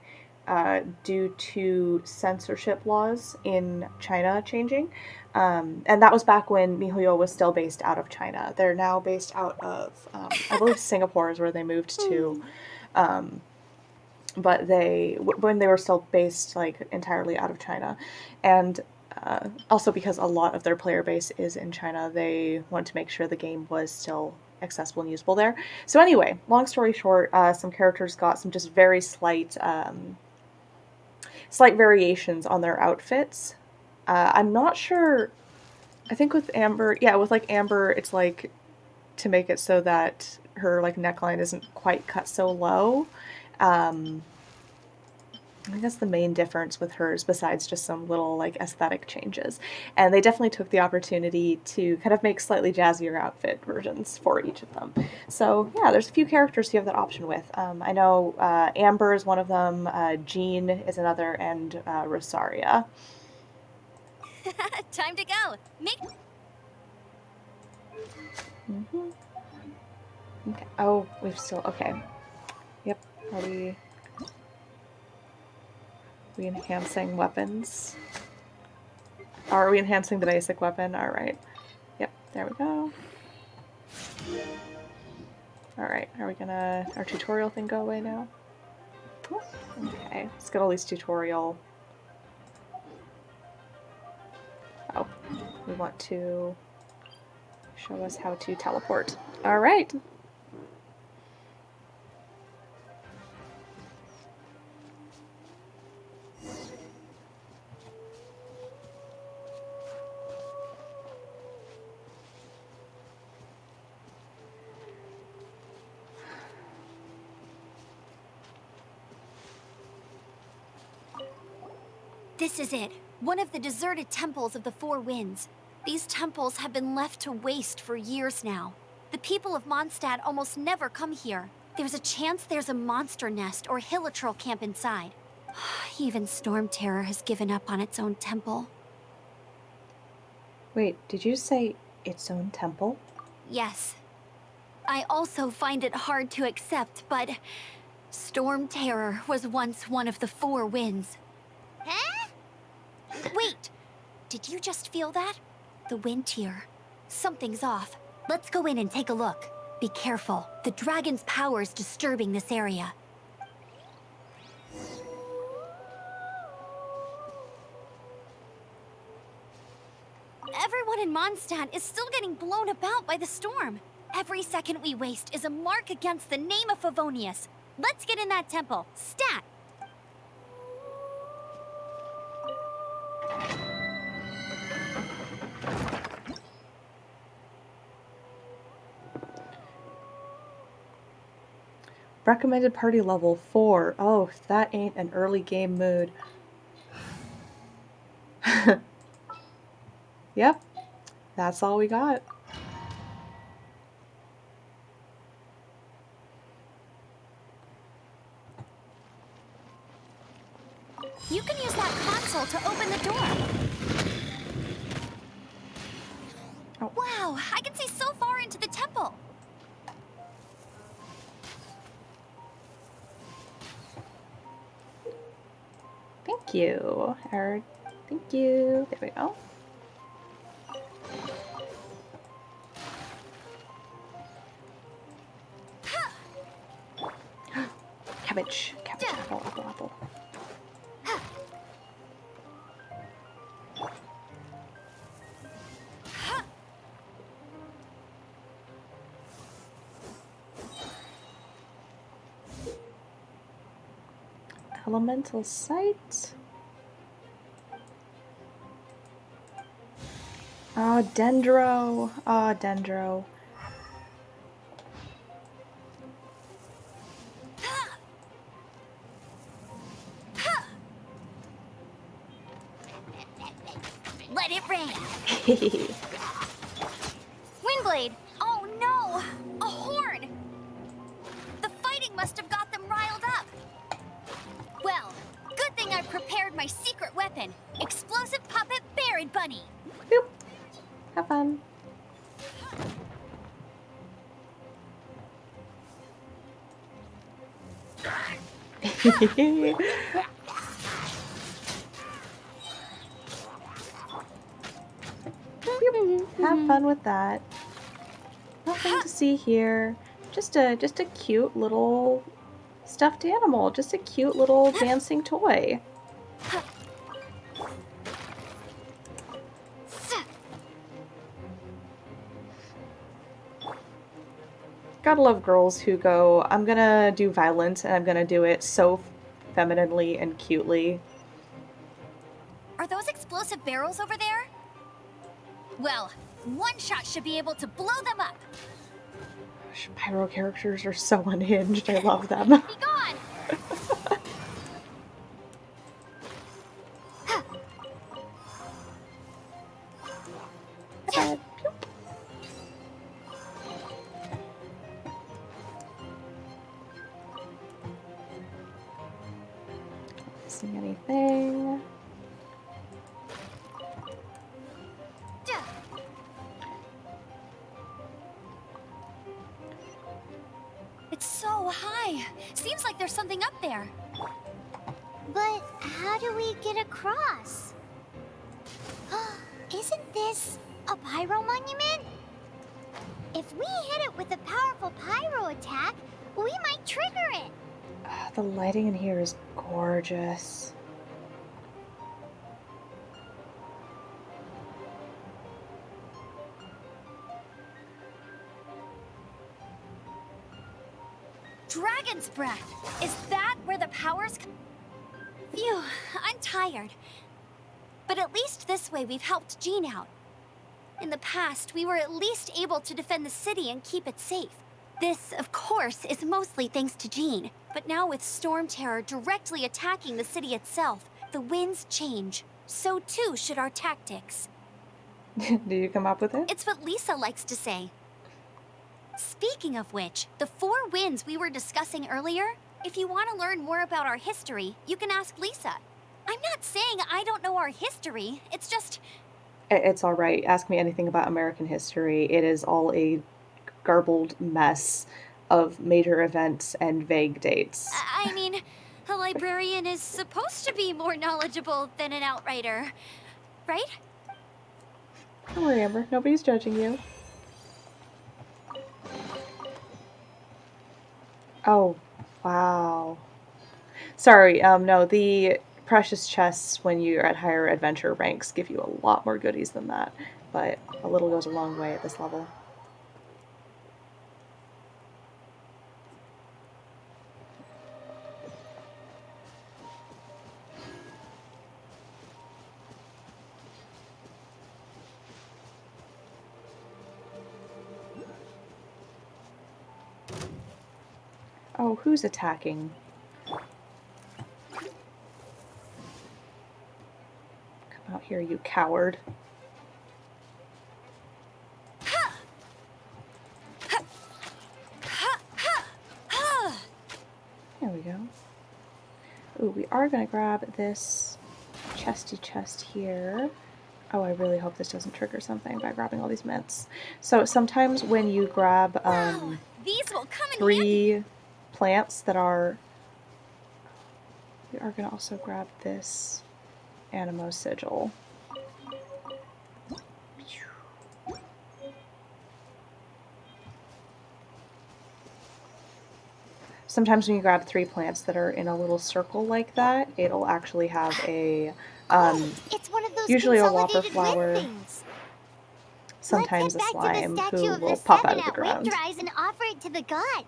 due to censorship laws in China changing. And that was back when MiHoYo was still based out of China. They're now based out of, I believe Singapore is where they moved to. But when they were still based like entirely out of China, and also because a lot of their player base is in China, they wanted to make sure the game was still accessible and usable there. So anyway, long story short, some characters got some just very slight variations on their outfits. I'm not sure. I think with Amber, with like Amber, it's like to make it so that her like neckline isn't quite cut so low. I think that's the main difference with hers, besides just some little like aesthetic changes. And they definitely took the opportunity to kind of make slightly jazzier outfit versions for each of them. So yeah, there's a few characters you have that option with. I know Amber is one of them, Jean is another, and Rosaria. Time to go. Okay. Oh, okay. Yep. Are we enhancing weapons? Are we enhancing the basic weapon? Alright. Yep, there we go. Alright, our tutorial thing go away now? Okay, let's get all these tutorial. Oh, we want to show us how to teleport. Alright. This is it. One of the deserted temples of the Four Winds. These temples have been left to waste for years now. The people of Mondstadt almost never come here. There's a chance there's a monster nest or hilitrol camp inside. Even Storm Terror has given up on its own temple. Wait, did you say its own temple? Yes. I also find it hard to accept, but Storm Terror was once one of the Four Winds. Huh? Wait! Did you just feel that? The wind here. Something's off. Let's go in and take a look. Be careful. The dragon's power is disturbing this area. Everyone in Mondstadt is still getting blown about by the storm. Every second we waste is a mark against the name of Favonius. Let's get in that temple. Stat! Recommended party level 4. Oh, that ain't an early game mood. Yep, that's all we got. You can use that console to open the door. Oh. Wow, I can see so far into the temple. Thank you. Thank you. There we go. Cabbage. Cabbage. Apple. Apple. Apple. Elemental sight. Oh, Dendro. Oh, Dendro. Let it rain. Windblade! Oh no! A horn! The fighting must have got them riled up. Well, good thing I prepared my secret weapon, explosive puppet Berry Bunny. Boop. Have fun. Have fun with that. Nothing to see here. Just a cute little stuffed animal. Just a cute little dancing toy. Gotta love girls who go, I'm gonna do violence and I'm gonna do it so femininely and cutely. Are those explosive barrels over there? Well, one shot should be able to blow them up. Gosh, pyro characters are so unhinged. I love them. Be gone! Missing anything? It's so high. Seems like there's something up there. But how do we get across? Isn't this a pyro monument? If we hit it with a powerful pyro attack, we might trigger it. The lighting in here is gorgeous. Dragon's breath. Is that where the powers Phew, I'm tired. But at least this way we've helped Jean out. In the past, we were at least able to defend the city and keep it safe. This, of course, is mostly thanks to Jean. But now with Storm Terror directly attacking the city itself, the winds change, so too should our tactics. Do you come up with it? It's what Lisa likes to say. Speaking of which, the 4 winds we were discussing earlier, if you want to learn more about our history, you can ask Lisa. I'm not saying I don't know our history, it's just... It's all right. Ask me anything about American history. It is all a garbled mess of major events and vague dates. I mean, a librarian is supposed to be more knowledgeable than an outrider, right? Don't worry, Amber. Nobody's judging you. Oh, wow. Sorry, no, the precious chests when you're at higher adventure ranks give you a lot more goodies than that, but a little goes a long way at this level. Oh, who's attacking? Come out here, you coward. There we go. Ooh, we are going to grab this chesty chest here. Oh, I really hope this doesn't trigger something by grabbing all these mints. So sometimes when you grab These will come in 3 plants that are... We are going to also grab this Animo Sigil. Sometimes when you grab 3 plants that are in a little circle like that, it'll actually have a, it's one of those usually a whopper consolidated flower, wind things. sometimes a Let's head back to slime the who statue of will the pop out 7 of the at ground. Windrise and offer it to the gods.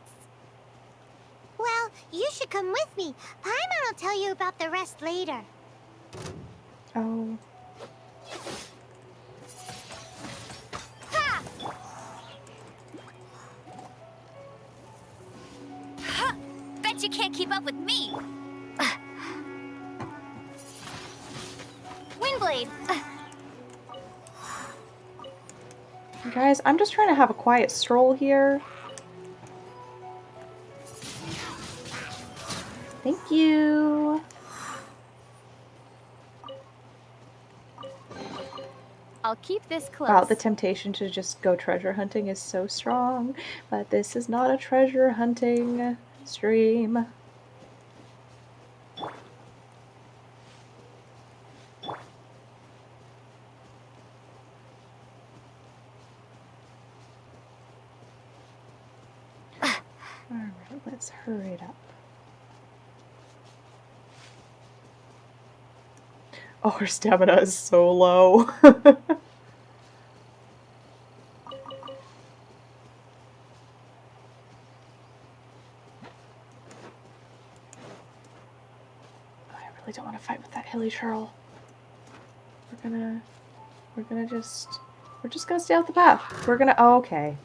Well, you should come with me. Paimon will tell you about the rest later. Oh. Ha! Ha! Bet you can't keep up with me. Windblade. Guys, I'm just trying to have a quiet stroll here. Thank you. I'll keep this close. Wow, the temptation to just go treasure hunting is so strong, but this is not a treasure hunting stream. Alright, let's hurry it up. Oh, her stamina is so low. I really don't want to fight with that hilly churl. We're just gonna stay out the path. We're gonna, oh, okay.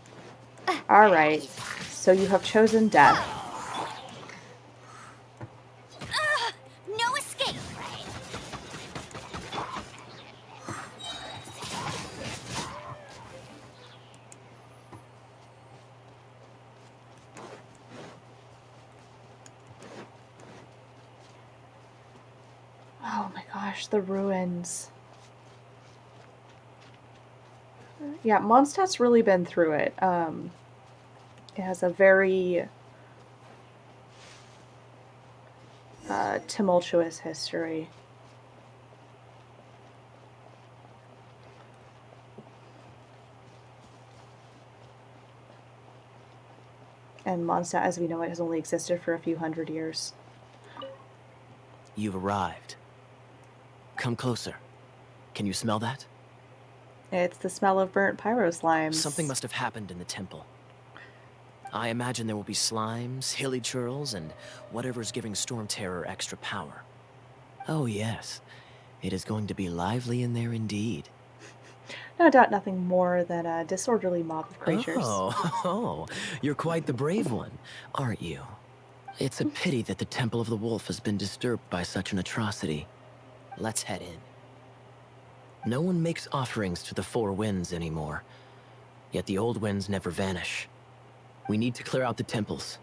Alright, so you have chosen death. No escape. Oh my gosh, the ruins. Yeah, Mondstadt's really been through it. It has a very tumultuous history. And Mondstadt, as we know it, has only existed for a few hundred years. You've arrived. Come closer. Can you smell that? It's the smell of burnt pyro slimes. Something must have happened in the temple. I imagine there will be slimes, hilly churls, and whatever's giving Storm Terror extra power. Oh yes, it is going to be lively in there indeed. No doubt nothing more than a disorderly mob of creatures. Oh, you're quite the brave one, aren't you? It's a pity that the Temple of the Wolf has been disturbed by such an atrocity. Let's head in. No one makes offerings to the Four Winds anymore, yet the old winds never vanish. We need to clear out the temples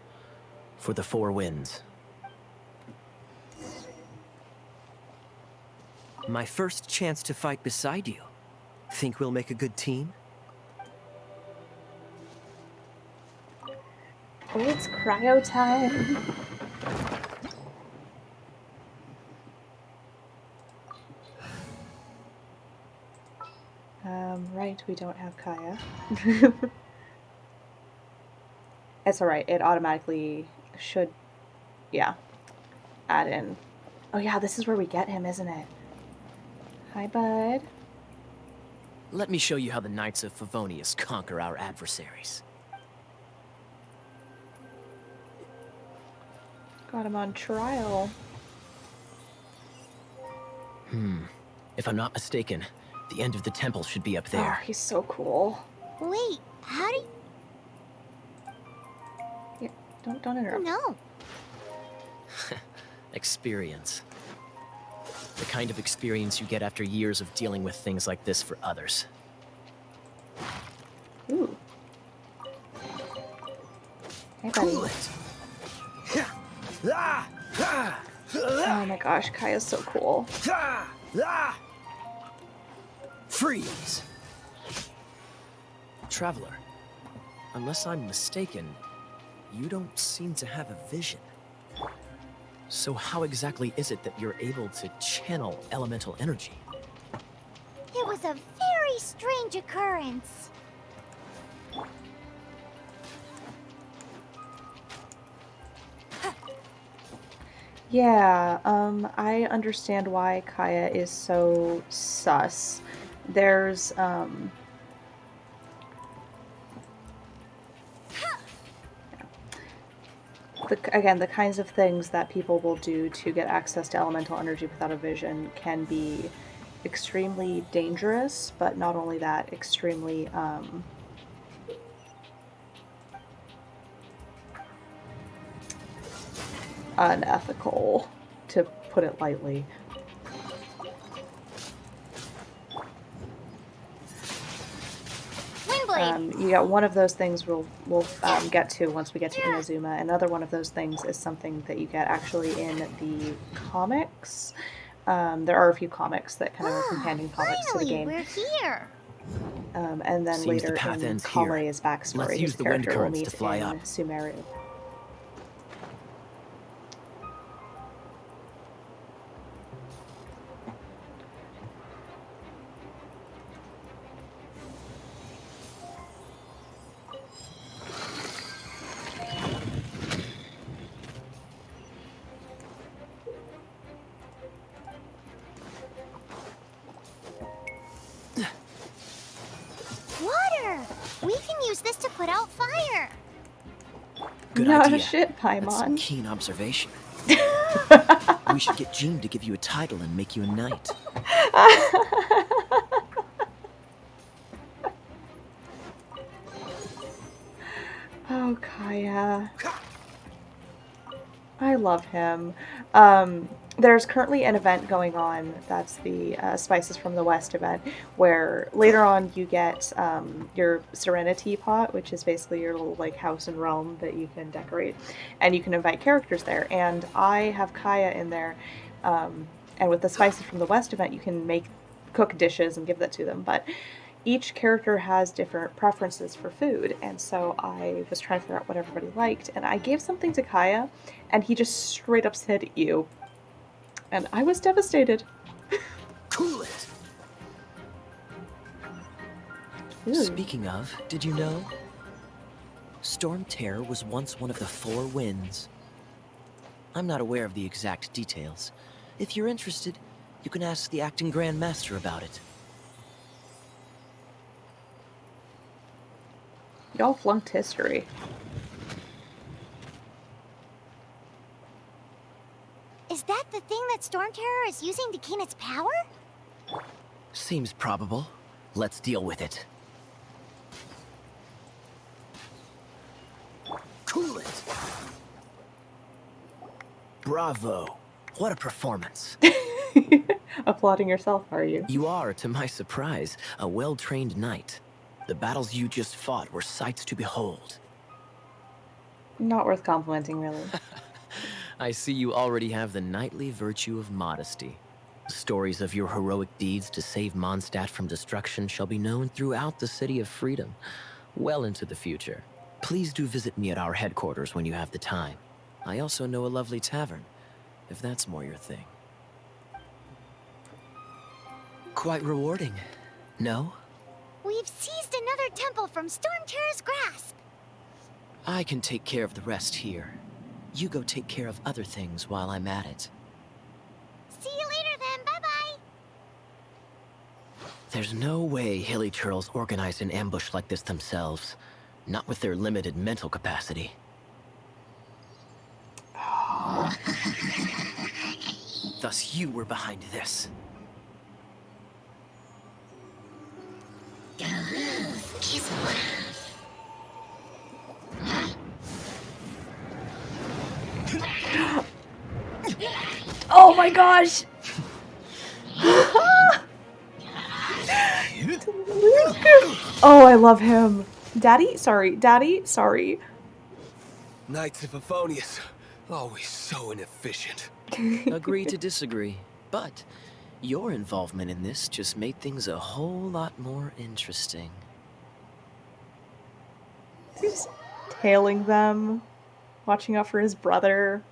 for the Four Winds. My first chance to fight beside you. Think we'll make a good team? Oh, it's cryo time. Right, we don't have Kaya. It's alright, it automatically should, yeah, add in. Oh yeah, this is where we get him, isn't it? Hi, bud. Let me show you how the Knights of Favonius conquer our adversaries. Got him on trial. If I'm not mistaken, the end of the temple should be up there. Oh, he's so cool. Wait, how do you... Yeah, don't interrupt. No. Experience. The kind of experience you get after years of dealing with things like this for others. Ooh. Hey, buddy. Oh my gosh, Kaya's so cool. Freeze! Traveler, unless I'm mistaken, you don't seem to have a vision. So how exactly is it that you're able to channel elemental energy? It was a very strange occurrence. Yeah, I understand why Kaya is so sus. There's, again, the kinds of things that people will do to get access to elemental energy without a vision can be extremely dangerous, but not only that, extremely, unethical, to put it lightly. You got one of those things we'll get to once we get to Inazuma. Another one of those things is something that you get actually in the comics. There are a few comics that kind of are companion comics to the game. We're here. And then Seems later the path in ends here. Kale's backstory, Let's his use the wind character will currents meet to fly in up. Sumeru. Water! We can use this to put out fire. Good Not idea. a shit, That's some Paimon. keen observation. We should get Jean to give you a title and make you a knight. Oh, Kaya. I love him. There's currently an event going on, that's the Spices from the West event, where later on you get your Serenity pot, which is basically your little like house and realm that you can decorate, and you can invite characters there. And I have Kaya in there, and with the Spices from the West event, you can cook dishes and give that to them, but each character has different preferences for food, and so I was trying to figure out what everybody liked, and I gave something to Kaya, and he just straight up said, ew. And I was devastated. Cool it! Ooh. Speaking of, did you know? Storm Terror was once one of the Four Winds. I'm not aware of the exact details. If you're interested, you can ask the acting Grand Master about it. Y'all flunked history. Is that the thing that Storm Terror is using to gain its power? Seems probable. Let's deal with it. Cool it! Bravo! What a performance. Applauding yourself, are you? You are, to my surprise, a well-trained knight. The battles you just fought were sights to behold. Not worth complimenting, really. I see you already have the knightly virtue of modesty. Stories of your heroic deeds to save Mondstadt from destruction shall be known throughout the City of Freedom, well into the future. Please do visit me at our headquarters when you have the time. I also know a lovely tavern, if that's more your thing. Quite rewarding, no? We've seized another temple from Stormterror's grasp. I can take care of the rest here. You go take care of other things while I'm at it. See you later then, bye-bye. There's no way Hilly Churls organized an ambush like this themselves. Not with their limited mental capacity. Thus you were behind this. Oh my gosh! Oh, I love him. Daddy? Sorry. Daddy? Sorry. Knights of Favonius, always so inefficient. Agree to disagree, but your involvement in this just made things a whole lot more interesting. He's tailing them, watching out for his brother.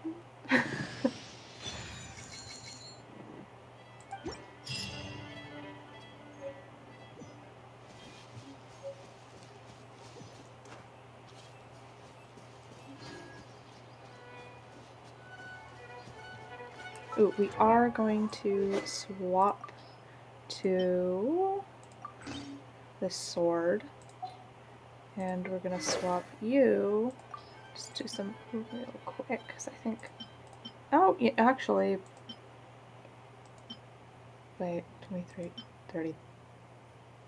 Ooh, we are going to swap to this sword. And we're gonna swap you. Just do some real quick, because I think... Oh, yeah, actually... Wait, 23, 30...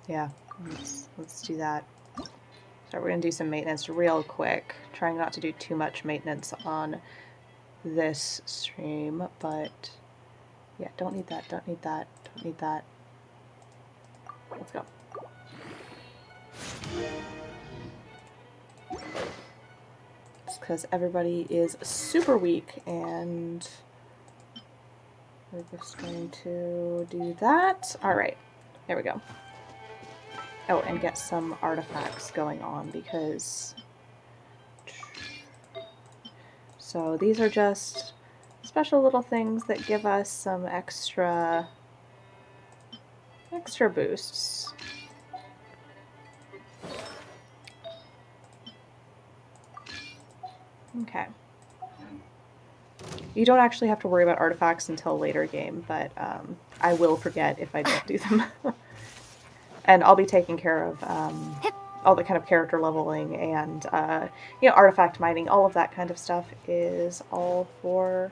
Yeah, let's do that. So we're gonna do some maintenance real quick. Trying not to do too much maintenance on this stream, but... Yeah, don't need that, don't need that, don't need that. Let's go. Just because everybody is super weak, and we're just going to do that. Alright, there we go. Oh, and get some artifacts going on, because... So these are just special little things that give us some extra boosts. Okay. You don't actually have to worry about artifacts until later game, but I will forget if I don't do them. And I'll be taking care of all the kind of character leveling and you know, artifact mining. All of that kind of stuff is all for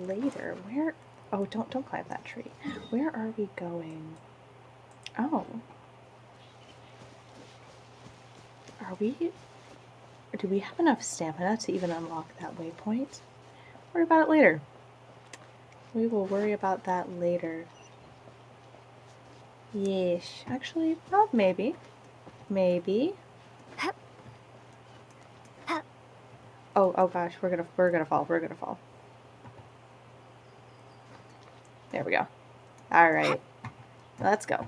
later. Where? Oh, don't climb that tree. Where are we going? Oh. Are we... Do we have enough stamina to even unlock that waypoint? Worry about it later. We will worry about that later. Yeesh. Actually, well, maybe. Maybe. Oh gosh, we're gonna fall. We're gonna fall. There we go. All right. Let's go.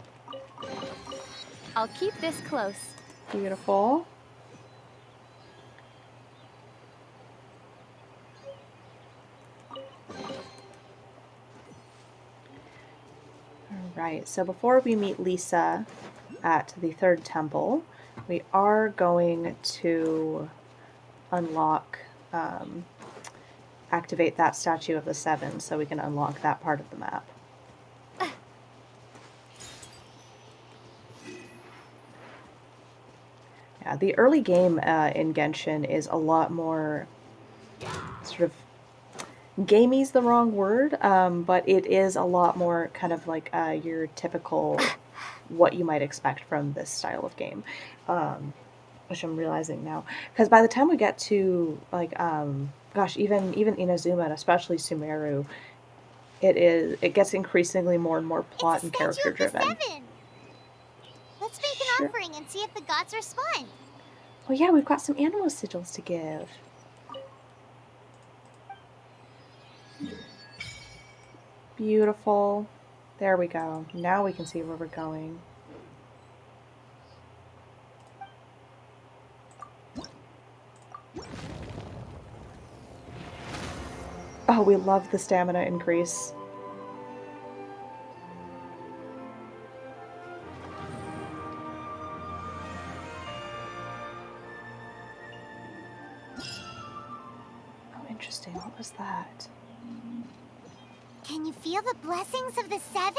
I'll keep this close. Beautiful. Alright, so before we meet Lisa at the third temple, we are going to unlock, activate that Statue of the Seven so we can unlock that part of the map. Yeah, the early game in Genshin is a lot more sort of... Gamey's the wrong word, but it is a lot more kind of like your typical what you might expect from this style of game, which I'm realizing now. Because by the time we get to like, gosh, even Inazuma and especially Sumeru, it gets increasingly more and more plot and character driven. It's a statue of the 7. Let's make an offering and see if the gods respond. Oh yeah, we've got some animal sigils to give. Beautiful. There we go. Now we can see where we're going. Oh, we love the stamina increase. Oh, interesting. What was that? Can you feel the blessings of the 7?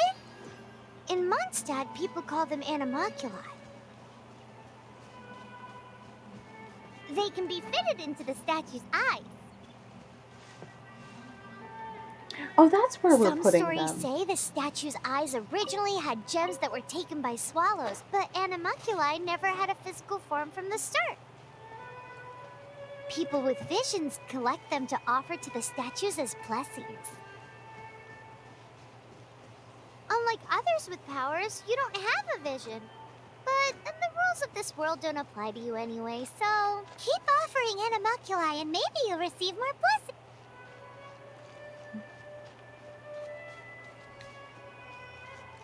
In Mondstadt, people call them animalculi. They can be fitted into the statue's eyes. Oh, that's where we're putting them. Some stories say the statue's eyes originally had gems that were taken by swallows, but animalculi never had a physical form from the start. People with visions collect them to offer to the statues as blessings. Unlike others with powers, you don't have a vision. But the rules of this world don't apply to you anyway, so keep offering animalculi and maybe you'll receive more blessings.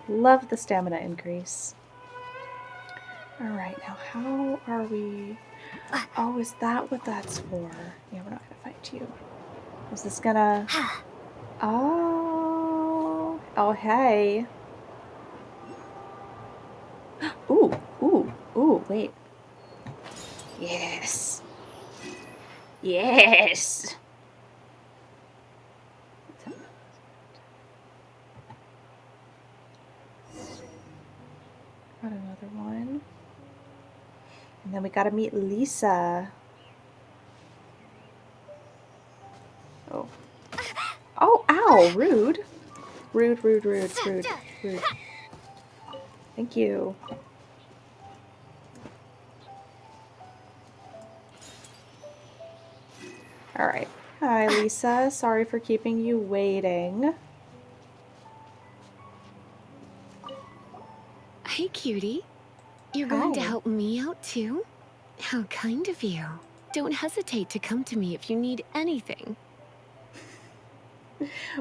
Love the stamina increase. Alright, now how are we... Oh, is that what that's for? Yeah, we're not gonna fight you. Is this gonna... Oh... Oh, hey. Ooh, ooh, ooh, wait. Yes. Yes! Got another one. And then we gotta meet Lisa. Oh. Oh, ow! Rude. Rude, rude, rude, rude, rude. Thank you. Alright. Hi, Lisa. Sorry for keeping you waiting. Hey, cutie. You're going to help me out, too? How kind of you. Don't hesitate to come to me if you need anything.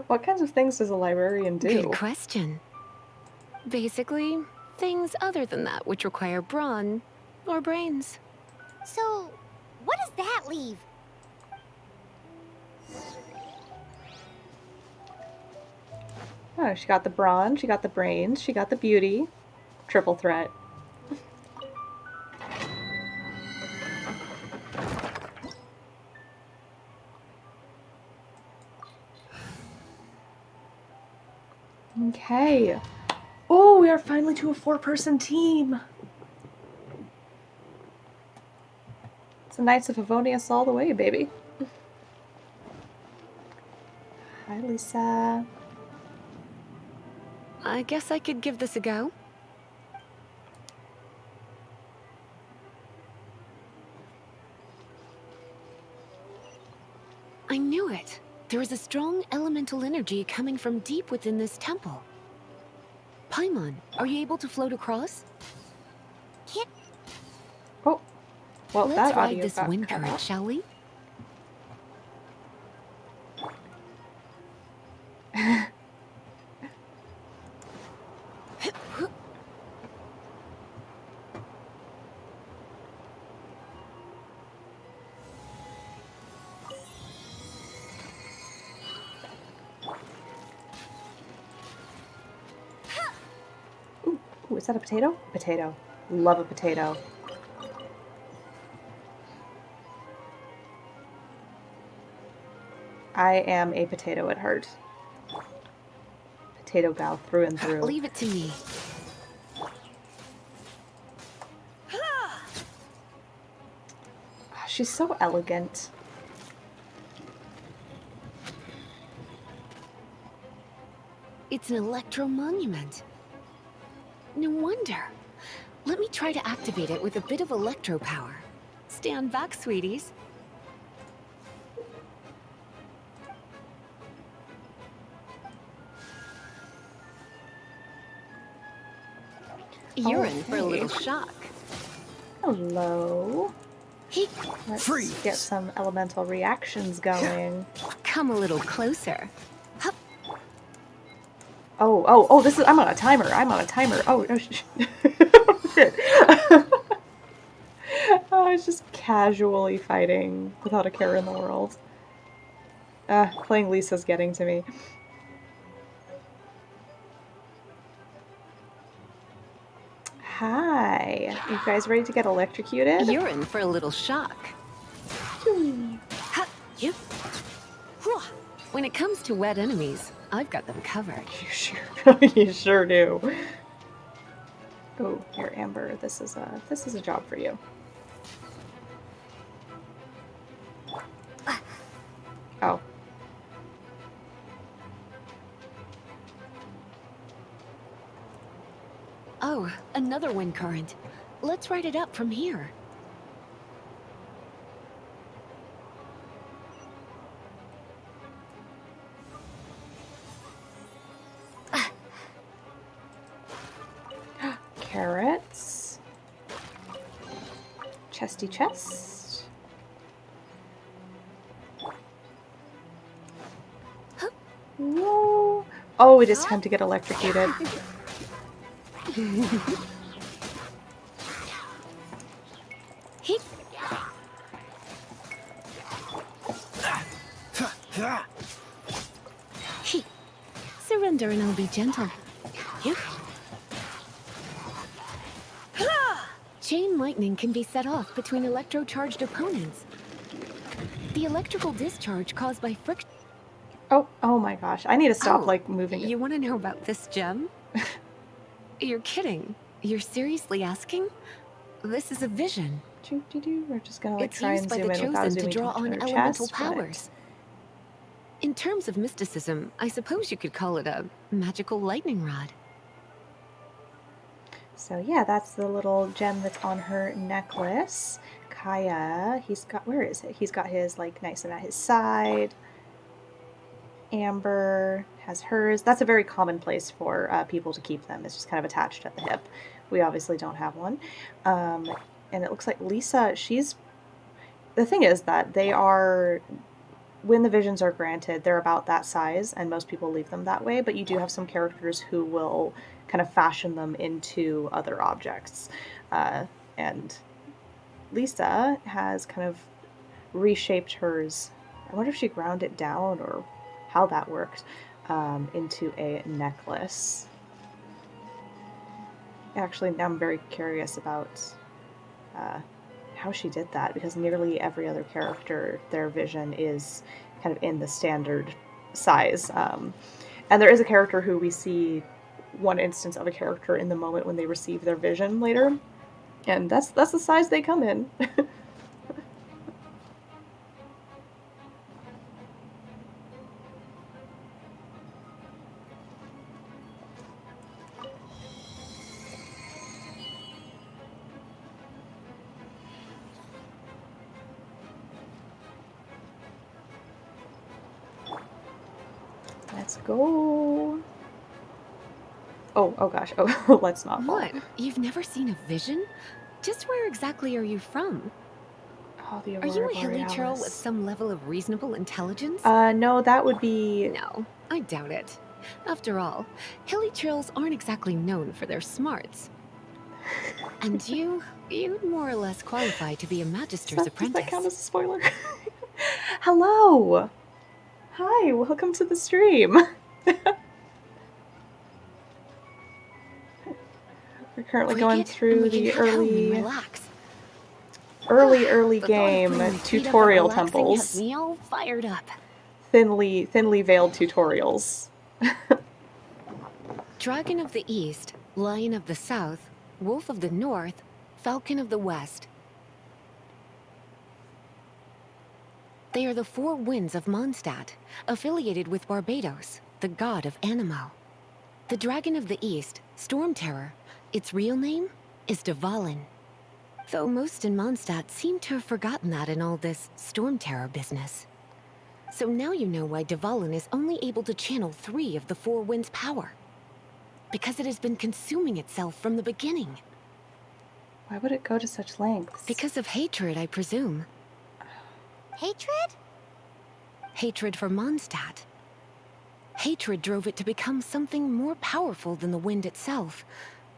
What kinds of things does a librarian do? Good question. Basically, things other than that which require brawn or brains. So, what does that leave? Oh, she got the brawn, she got the brains, she got the beauty. Triple threat. Okay. Oh, we are finally to a 4-person team. It's the Knights of Favonius all the way, baby. Hi, Lisa. I guess I could give this a go. I knew it. There is a strong elemental energy coming from deep within this temple. Paimon, are you able to float across? Oh, well, Let's that ride audio this got wind cut current, off. shall we? Ooh, is that a potato? Potato. Love a potato. I am a potato at heart. Potato gal through and through. Leave it to me. She's so elegant. It's an electro-monument. No wonder. Let me try to activate it with a bit of electro power. Stand back, sweeties. You're in for a Okay. little shock. Hello. Let's Freeze. get some elemental reactions going. Come a little closer. Hup. Oh, this is, I'm on a timer. Oh, no, shit. I was just casually fighting without a care in the world. Playing Lisa's getting to me. Hi. You guys ready to get electrocuted? You're in for a little shock. Ha, you. When it comes to wet enemies, I've got them covered. You sure do. Oh, here, Amber. This is a job for you. Oh. Oh, another wind current. Let's ride it up from here. Carrots. Chesty chest. Whoa. Oh, it is time to get electrocuted. Surrender and I'll be gentle. Chain lightning can be set off between electro-charged opponents. The electrical discharge caused by friction. Oh my gosh. I need to stop, like, moving. You want to know about this gem? You're kidding. You're seriously asking? This is a vision. We're just gonna, like, It's try used and by zoom the in without chosen to zooming draw into on her elemental chest, powers. In terms of mysticism, I suppose you could call it a magical lightning rod. So yeah, that's the little gem that's on her necklace. Kaya, where is it? He's got his, like, nice and at his side. Amber has hers. That's a very common place for people to keep them. It's just kind of attached at the hip. We obviously don't have one. And it looks like Lisa, the thing is that they are, when the visions are granted, they're about that size, and most people leave them that way, but you do have some characters who will kind of fashion them into other objects. And Lisa has kind of reshaped hers. I wonder if she ground it down or how that worked, into a necklace. Actually, now I'm very curious about how she did that, because nearly every other character, their vision is kind of in the standard size. And there is a character who we see one instance of a character in the moment when they receive their vision later, and that's the size they come in. Let's go. Oh gosh. Oh, let's not fall. What? You've never seen a vision? Just where exactly are you from? Oh, the Are Aurora you a hilly Borealis. churl with some level of reasonable intelligence? No, that would be... No, I doubt it. After all, hilly churls aren't exactly known for their smarts. And you'd more or less qualify to be a magister's apprentice. Does that count as a spoiler? Hello! Hi, welcome to the stream. We're currently going through the early game tutorial temples. Has me all fired up. Thinly veiled tutorials. Dragon of the East, Lion of the South, Wolf of the North, Falcon of the West. They are the four winds of Mondstadt, affiliated with Barbados, the god of Anemo. The Dragon of the East, Storm Terror, its real name is Dvalin. Though most in Mondstadt seem to have forgotten that in all this Storm Terror business. So now you know why Dvalin is only able to channel 3 of the four winds' power. Because it has been consuming itself from the beginning. Why would it go to such lengths? Because of hatred, I presume. Hatred? Hatred for Mondstadt. Hatred drove it to become something more powerful than the wind itself.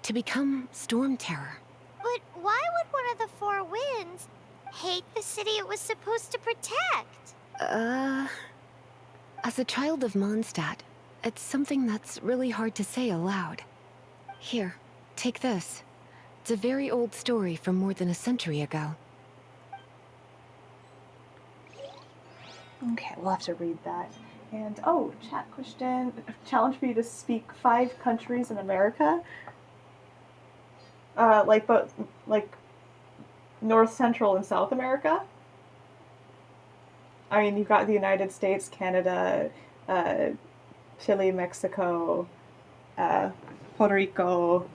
To become Storm Terror. But why would one of the Four Winds hate the city it was supposed to protect? As a child of Mondstadt, it's something that's really hard to say aloud. Here, take this. It's a very old story from more than a century ago. Okay, we'll have to read that. And, oh, chat question, challenge for you to speak 5 countries in America. Like North, Central, and South America. I mean, you've got the United States, Canada, Chile, Mexico, Puerto Rico,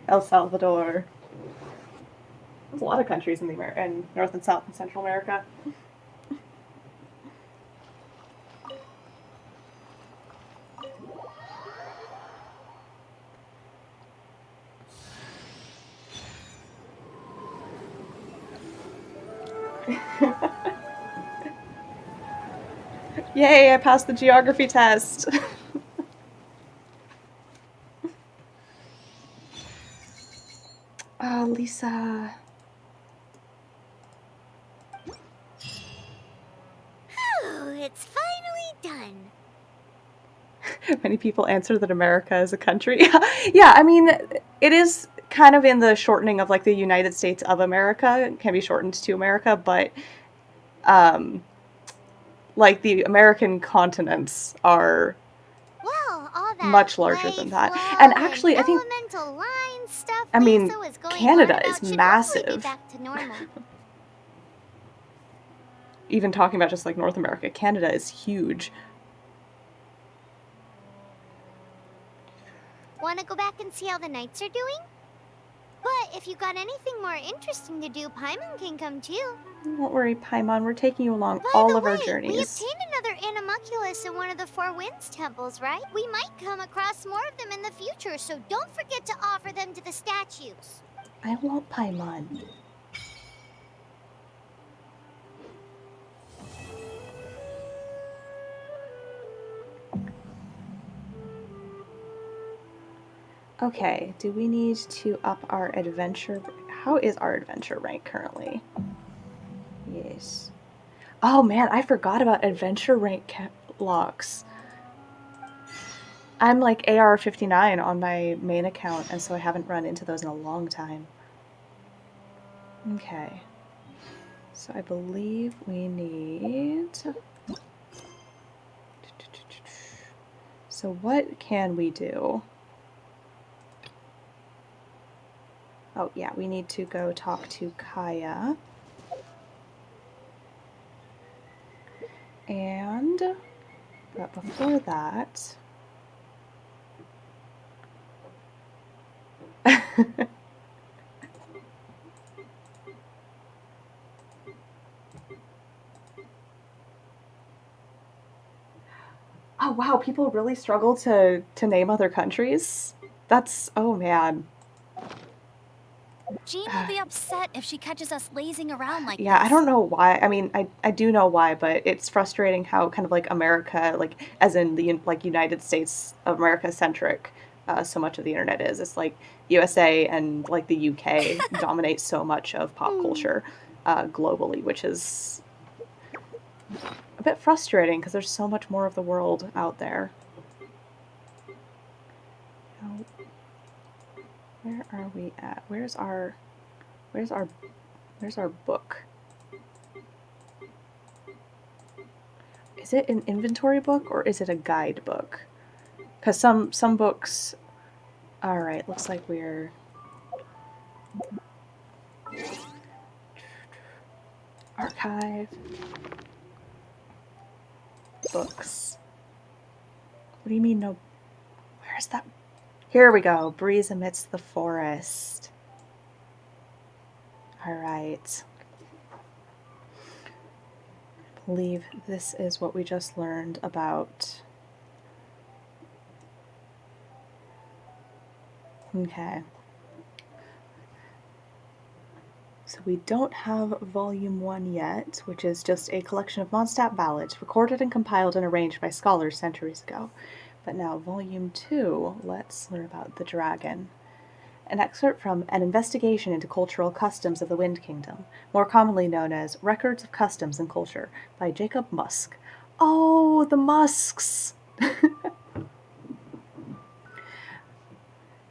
El Salvador. There's a lot of countries in in North and South and Central America. Yay, I passed the geography test. Oh, Lisa. Whew, it's finally done. Many people answer that America is a country. Yeah, I mean, it is kind of in the shortening of like the United States of America. It can be shortened to America, but like the American continents are much larger than that. And actually, I think, Stuff I mean, Lisa was going Canada on is about should massive. hopefully be back to normal. Even talking about just like North America, Canada is huge. Want to go back and see how the knights are doing? But if you got anything more interesting to do, Paimon can come too. Don't worry, Paimon, we're taking you along By all the of way, our journeys. we obtained another animalculus in one of the Four Winds temples, right? We might come across more of them in the future, so don't forget to offer them to the statues. I want Paimon. Okay, do we need to up our adventure? How is our adventure rank currently? Yes. Oh man, I forgot about adventure rank locks. I'm like AR 59 on my main account, and so I haven't run into those in a long time. Okay. So I believe we need... So what can we do? Oh yeah, we need to go talk to Kaya. And, but before that... Oh wow, people really struggle to name other countries? That's, oh man. Jean will be upset if she catches us lazing around like Yeah, this. I don't know why. I mean, I do know why, but it's frustrating how kind of like America, like as in the like United States of America centric, so much of the internet is. It's like USA and like the UK dominate so much of pop culture globally, which is a bit frustrating because there's so much more of the world out there. Now, where are we at? Where's our book? Is it an inventory book or is it a guide book? Because some books... Alright, looks like we're... Archive. Books. What do you mean no... Where's that? Here we go. Breeze amidst the forest. Alright. I believe this is what we just learned about Okay. So we don't have Volume 1 yet, which is just a collection of Mondstadt ballads recorded and compiled and arranged by scholars centuries ago. But now Volume 2, let's learn about the dragon. An excerpt from An Investigation into Cultural Customs of the Wind Kingdom, more commonly known as Records of Customs and Culture, by Jacob Musk. Oh, the Musks!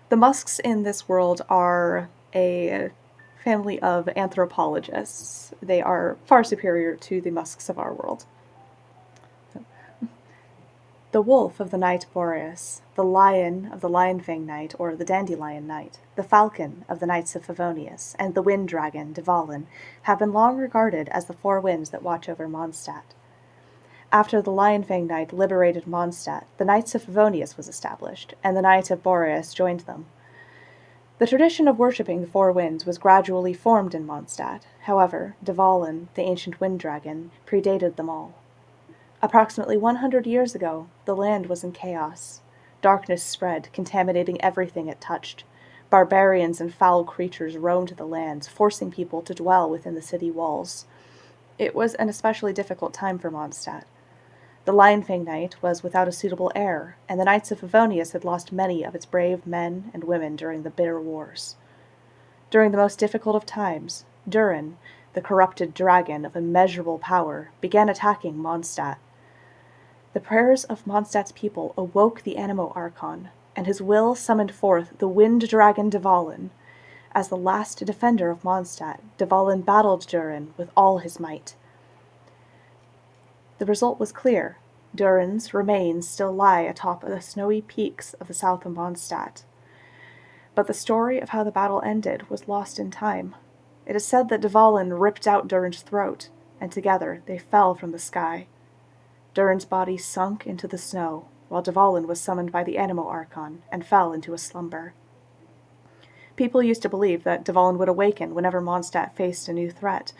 The Musks in this world are a family of anthropologists. They are far superior to the Musks of our world. The wolf of the night Boreas, the lion of the Lionfang night or the Dandelion night, the falcon of the Knights of Favonius, and the wind dragon, Dvalin, have been long regarded as the four winds that watch over Mondstadt. After the Lionfang Knight liberated Mondstadt, the Knights of Favonius was established, and the Knight of Boreas joined them. The tradition of worshipping the four winds was gradually formed in Mondstadt. However, Dvalin, the ancient wind dragon, predated them all. Approximately 100 years ago, the land was in chaos. Darkness spread, contaminating everything it touched. Barbarians and foul creatures roamed the lands, forcing people to dwell within the city walls. It was an especially difficult time for Mondstadt. The Lionfang Knight was without a suitable heir, and the Knights of Favonius had lost many of its brave men and women during the bitter wars. During the most difficult of times, Durin, the corrupted dragon of immeasurable power, began attacking Mondstadt. The prayers of Mondstadt's people awoke the Animo Archon, and his will summoned forth the wind dragon Dvalin. As the last defender of Mondstadt, Dvalin battled Durin with all his might. The result was clear. Durin's remains still lie atop the snowy peaks of the south of Mondstadt. But the story of how the battle ended was lost in time. It is said that Dvalin ripped out Durin's throat, and together they fell from the sky. Durin's body sunk into the snow, while Dvalin was summoned by the Animo Archon and fell into a slumber. People used to believe that Dvalin would awaken whenever Mondstadt faced a new threat,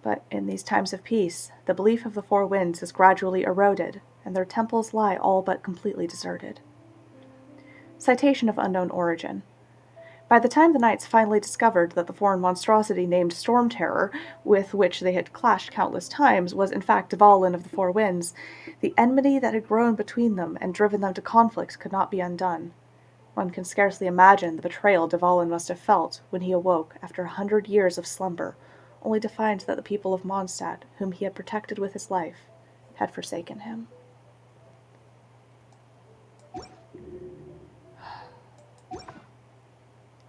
but in these times of peace, the belief of the Four Winds has gradually eroded, and their temples lie all but completely deserted. Citation of unknown origin. By the time the knights finally discovered that the foreign monstrosity named Storm Terror, with which they had clashed countless times, was in fact Dvalin of the Four Winds, the enmity that had grown between them and driven them to conflict could not be undone. One can scarcely imagine the betrayal Dvalin must have felt when he awoke after 100 years of slumber, only to find that the people of Mondstadt, whom he had protected with his life, had forsaken him.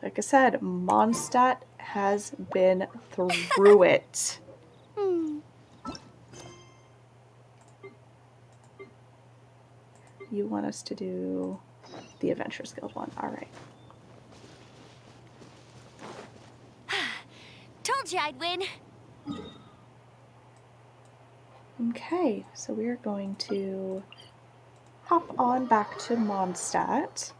Like I said, Mondstadt has been through it. You want us to do the Adventurers Guild one. All right. Told you I'd win. Okay, so we are going to hop on back to Mondstadt.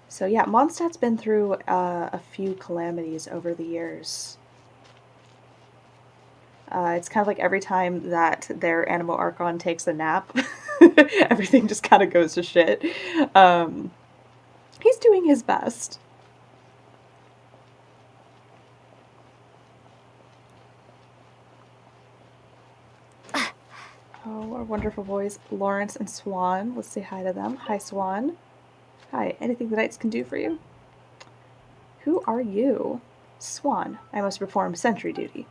So yeah, Mondstadt's been through a few calamities over the years. It's kind of like every time that their Animo Archon takes a nap, everything just kind of goes to shit. He's doing his best. Oh, our wonderful boys, Lawrence and Swan. Let's say hi to them. Hi, Swan. Hi, anything the knights can do for you? Who are you? Swan. I must perform sentry duty.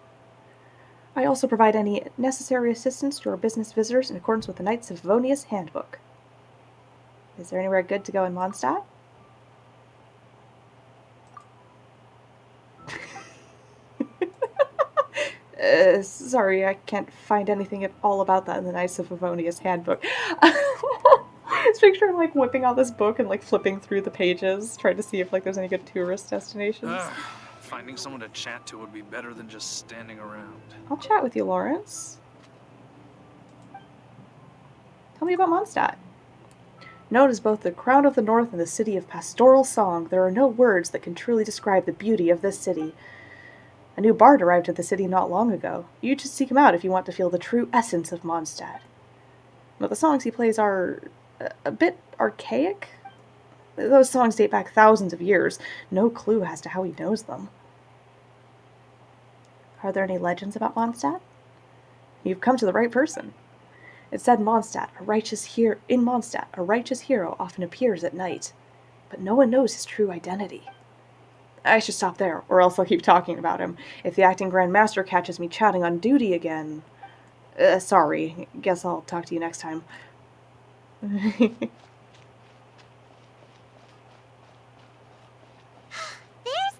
I also provide any necessary assistance to our business visitors in accordance with the Knights of Favonius Handbook. Is there anywhere good to go in Mondstadt? Sorry, I can't find anything at all about that in the Knights of Favonius Handbook. Just picture him, like, whipping out this book and, like, flipping through the pages, trying to see if, like, there's any good tourist destinations. Finding someone to chat to would be better than just standing around. I'll chat with you, Lawrence. Tell me about Mondstadt. Known as both the Crown of the North and the City of Pastoral Song, there are no words that can truly describe the beauty of this city. A new bard arrived at the city not long ago. You should seek him out if you want to feel the true essence of Mondstadt. But the songs he plays are a bit archaic. Those songs date back thousands of years. No clue as to how he knows them. Are there any legends about Mondstadt? You've come to the right person. It said Mondstadt, in Mondstadt, a righteous hero often appears at night, but no one knows his true identity. I should stop there, or else I'll keep talking about him. If the acting Grand Master catches me chatting on duty again... sorry, guess I'll talk to you next time. There's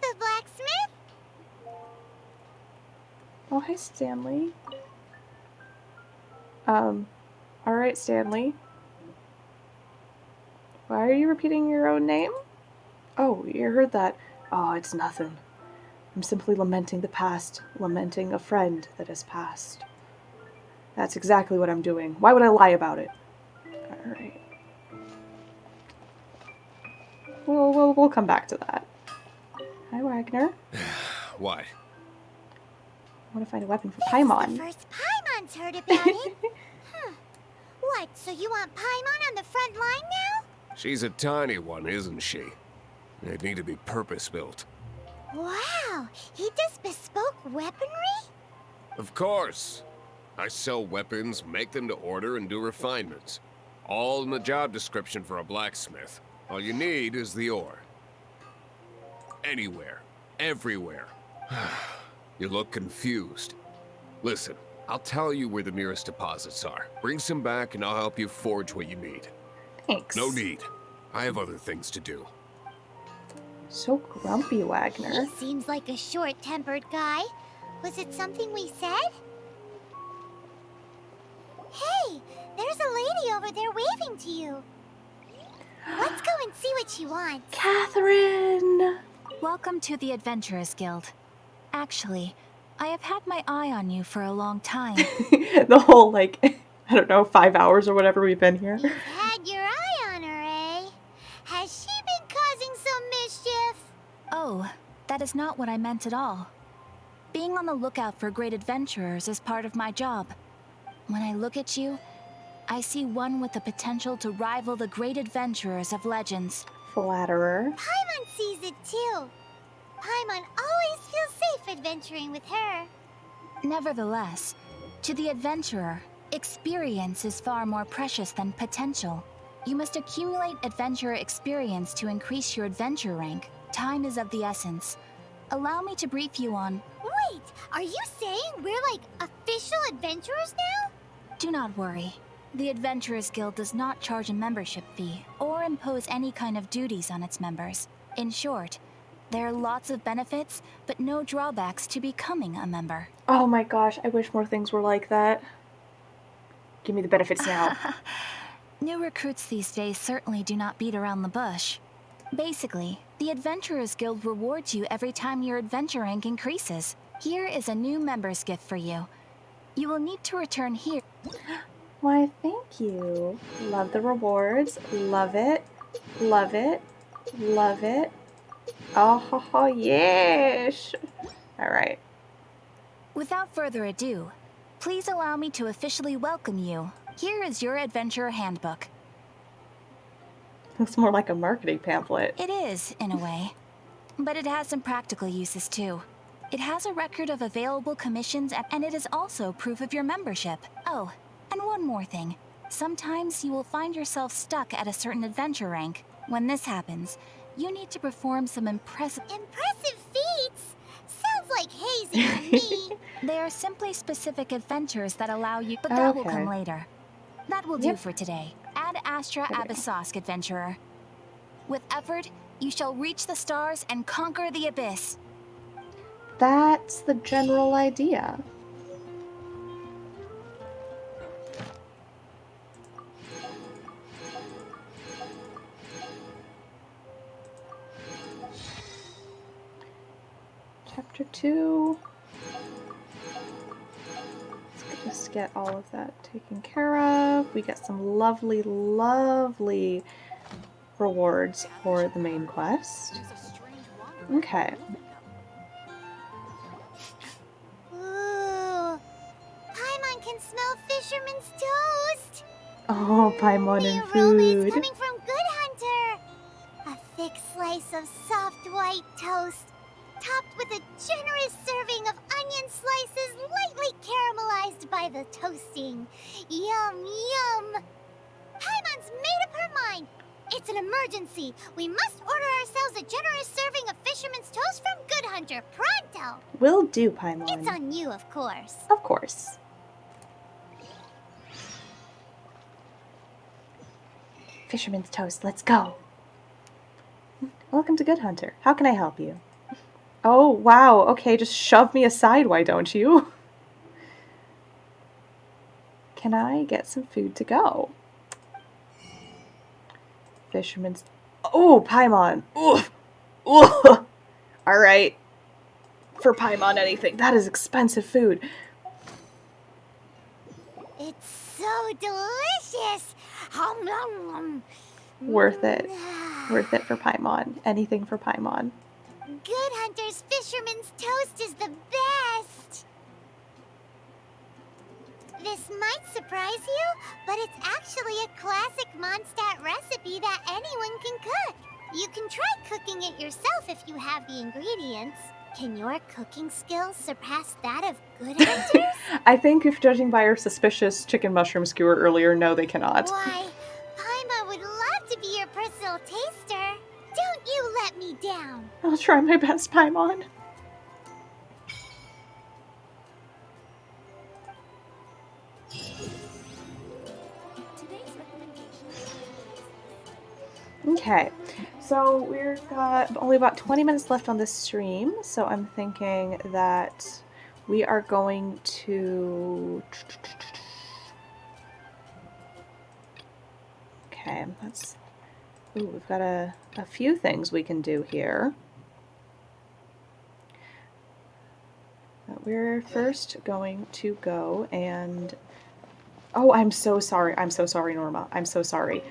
the blacksmith! Oh, hi, Stanley. Alright, Stanley. Why are you repeating your own name? Oh, you heard that. Oh, it's nothing. I'm simply lamenting the past, lamenting a friend that has passed. That's exactly what I'm doing. Why would I lie about it? Alright. We'll come back to that. Hi, Wagner. Why? I want to find a weapon for This Paimon. is the first Paimon's heard about it. What, so you want Paimon on the front line now? She's a tiny one, isn't she? They'd need to be purpose-built. Wow, he does bespoke weaponry? Of course. I sell weapons, make them to order, and do refinements. All in the job description for a blacksmith. All you need is the ore. Anywhere. Everywhere. You look confused. Listen, I'll tell you where the nearest deposits are. Bring some back and I'll help you forge what you need. Thanks. No need. I have other things to do. So grumpy, Wagner. He seems like a short-tempered guy. Was it something we said? Hey, there's a lady over there waving to you. Let's go and see what she wants. Catherine! Welcome to the Adventurers Guild. Actually, I have had my eye on you for a long time. The whole, like, I don't know, 5 hours or whatever we've been here. You've had your eye on her, eh? Has she been causing some mischief? Oh, that is not what I meant at all. Being on the lookout for great adventurers is part of my job. When I look at you, I see one with the potential to rival the great adventurers of legends. Flatterer. Paimon sees it too. Paimon always feels safe adventuring with her. Nevertheless, to the adventurer, experience is far more precious than potential. You must accumulate adventurer experience to increase your adventure rank. Time is of the essence. Allow me to brief you on... Wait, are you saying we're like official adventurers now? Do not worry. The Adventurers Guild does not charge a membership fee or impose any kind of duties on its members. In short, there are lots of benefits, but no drawbacks to becoming a member. Oh my gosh, I wish more things were like that. Give me the benefits now. New recruits these days certainly do not beat around the bush. Basically, the Adventurers Guild rewards you every time your adventure rank increases. Here is a new member's gift for you. You will need to return here. Why, thank you. Love the rewards. Love it. Love it. Love it. Oh, ho, ho, yes. All right. Without further ado, please allow me to officially welcome you. Here is your adventurer handbook. Looks more like a marketing pamphlet. It is, in a way. But it has some practical uses, too. It has a record of available commissions, and it is also proof of your membership. Oh, and one more thing. Sometimes you will find yourself stuck at a certain adventure rank. When this happens, you need to perform some impressive feats? Sounds like hazing to me. They are simply specific adventures that allow you, but that will come later. That will do for today. Ad Astra Abyssosk, adventurer. With effort, you shall reach the stars and conquer the abyss. That's the general idea. Chapter 2. Let's just get all of that taken care of. We get some lovely, lovely rewards for the main quest. Okay. smell fisherman's toast. Oh, Paimon The and aroma is food. coming from Good Hunter. A thick slice of soft white toast, topped with a generous serving of onion slices lightly caramelized by the toasting. Yum, yum. Paimon's made up her mind. It's an emergency. We must order ourselves a generous serving of fisherman's toast from Good Hunter, pronto. Will do, Paimon. It's on you, of course. Of course. Fisherman's toast, let's go. Welcome to Good Hunter. How can I help you? Oh, wow. Okay, just shove me aside, why don't you? Can I get some food to go? Fisherman's... Oh, Paimon. Oof. Oof. All right. For Paimon, anything. That is expensive food. It's so delicious. Hum, nom, nom. Worth it. Worth it for Paimon. Anything for Paimon. Good Hunter's fisherman's toast is the best. This might surprise you, but it's actually a classic Mondstadt recipe that anyone can cook. You can try cooking it yourself if you have the ingredients. Can your cooking skills surpass that of Good Hunter's? I think if judging by our suspicious chicken mushroom skewer earlier, no, they cannot. Why, Paimon would love to be your personal taster. Don't you let me down. I'll try my best, Paimon. Okay, so we've got only about 20 minutes left on this stream, so I'm thinking that we are going to... Okay, that's... Ooh, we've got a few things we can do here. We're first going to go and... Oh, I'm so sorry. I'm so sorry, Norma. I'm so sorry.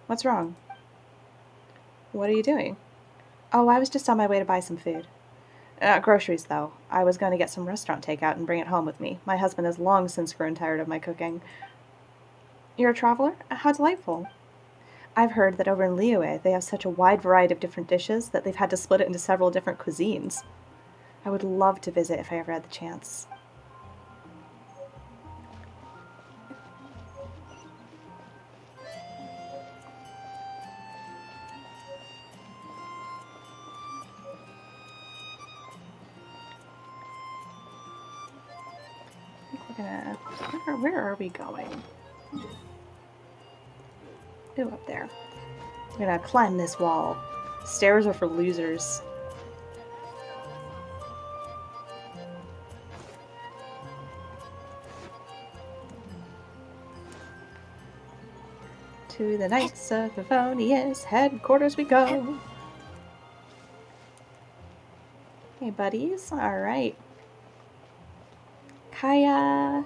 What's wrong? What are you doing? Oh, I was just on my way to buy some food. Groceries, though. I was going to get some restaurant takeout and bring it home with me. My husband has long since grown tired of my cooking. You're a traveler? How delightful. I've heard that over in Liyue, they have such a wide variety of different dishes that they've had to split it into several different cuisines. I would love to visit if I ever had the chance. Where are we going? Ooh, up there. We're gonna climb this wall. Stairs are for losers. To the Knights of Favonius headquarters we go. Hey, buddies. Alright. Kaya.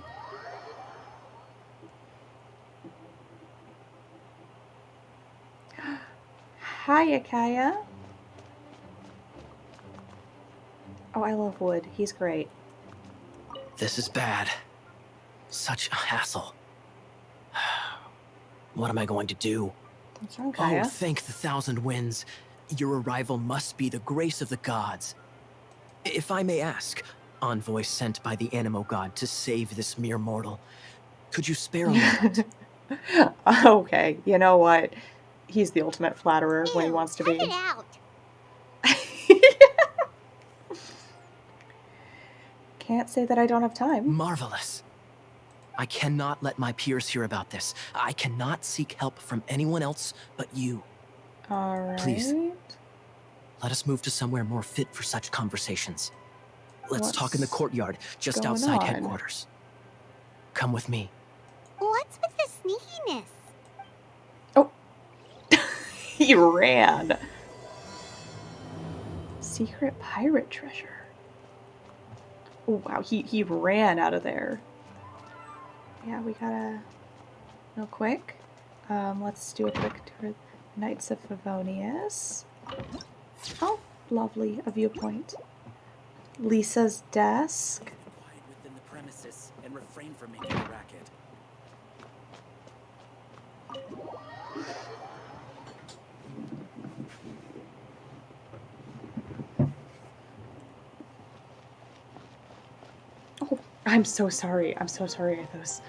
Hiya, Kaya. Oh, I love Wood. He's great. This is bad. Such a hassle. What am I going to do? What's wrong, Kaya? Oh, thank the thousand winds. Your arrival must be the grace of the gods. If I may ask, envoy sent by the Animo god to save this mere mortal, could you spare a moment? Okay, you know what? He's the ultimate flatterer when he Ew, wants to cut be. it out. Can't say that I don't have time. Marvelous. I cannot let my peers hear about this. I cannot seek help from anyone else but you. All right. Please, let us move to somewhere more fit for such conversations. Let's talk in the courtyard, just going outside on? headquarters. Come with me. What's with the sneakiness? Oh. He ran. Secret pirate treasure. Oh, wow. He ran out of there. Yeah, we gotta... Real quick. Let's do a quick tour of Knights of Favonius. Oh, lovely. A viewpoint. Lisa's desk. Nemesis and refrain from making a racket. Oh, I'm so sorry. I'm so sorry, Athos.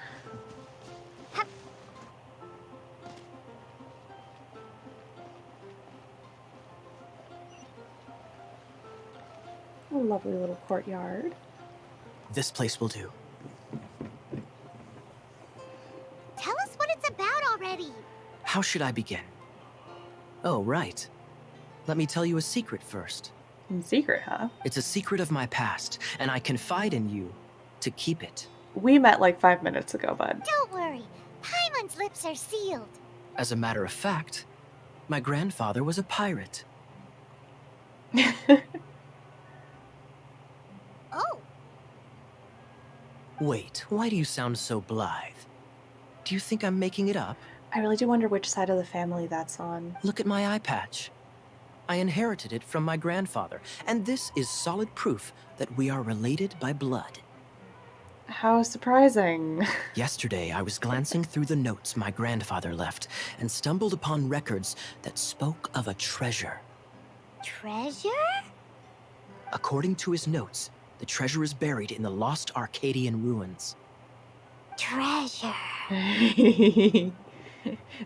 A lovely little courtyard. This place will do. Tell us what it's about already. How should I begin? Oh, right. Let me tell you a secret first. Secret, huh? It's a secret of my past, and I confide in you to keep it. We met like 5 minutes ago, bud. Don't worry. Paimon's lips are sealed. As a matter of fact, my grandfather was a pirate. Oh. Wait, why do you sound so blithe? Do you think I'm making it up? I really do wonder which side of the family that's on. Look at my eye patch. I inherited it from my grandfather, and this is solid proof that we are related by blood. How surprising. Yesterday, I was glancing through the notes my grandfather left and stumbled upon records that spoke of a treasure. Treasure? According to his notes, the treasure is buried in the lost Arcadian ruins. Treasure.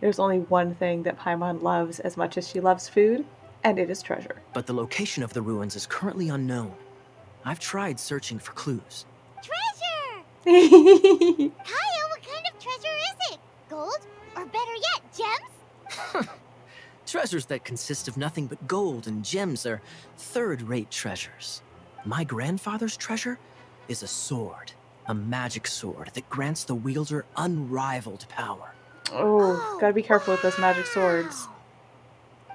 There's only one thing that Paimon loves as much as she loves food, and it is treasure. But the location of the ruins is currently unknown. I've tried searching for clues. Treasure! Kyle, what kind of treasure is it? Gold? Or better yet, gems? Treasures that consist of nothing but gold and gems are third-rate treasures. My grandfather's treasure is a sword. A magic sword that grants the wielder unrivaled power. Oh, gotta be careful with those magic swords.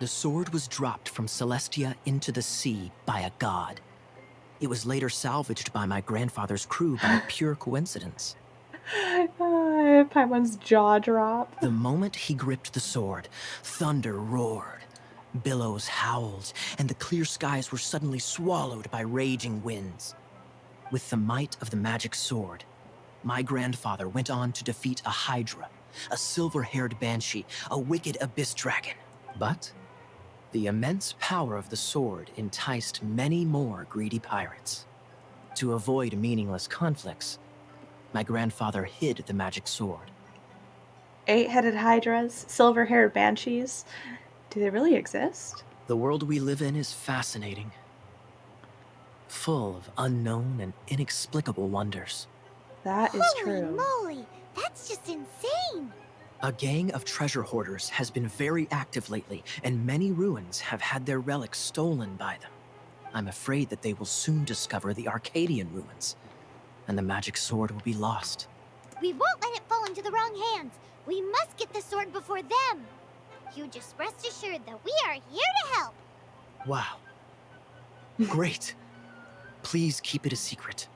The sword was dropped from Celestia into the sea by a god. It was later salvaged by my grandfather's crew by pure coincidence. Paimon's jaw dropped. The moment he gripped the sword, thunder roared, billows howled, and the clear skies were suddenly swallowed by raging winds. With the might of the magic sword, my grandfather went on to defeat a hydra, a silver-haired banshee, a wicked abyss dragon. But the immense power of the sword enticed many more greedy pirates. To avoid meaningless conflicts, my grandfather hid the magic sword. 8-headed hydras, silver-haired banshees. Do they really exist? The world we live in is fascinating, full of unknown and inexplicable wonders. That is Holy true. moly, that's just insane. A gang of treasure hoarders has been very active lately, and many ruins have had their relics stolen by them. I'm afraid that they will soon discover the Arcadian ruins, and the magic sword will be lost. We won't let it fall into the wrong hands. We must get the sword before them. You just rest assured that we are here to help. Wow. Great. Please keep it a secret.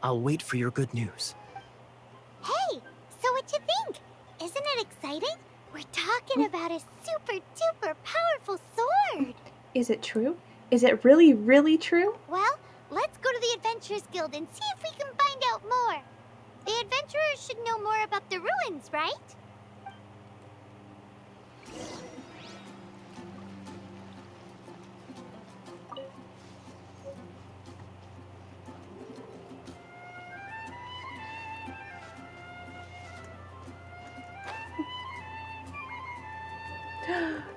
I'll wait for your good news. Hey, so what you think? Isn't it exciting? We're talking about a super duper powerful sword. Is it true? Is it really, really true? Well, let's go to the Adventurers Guild and see if we can find out more. The adventurers should know more about the ruins, right?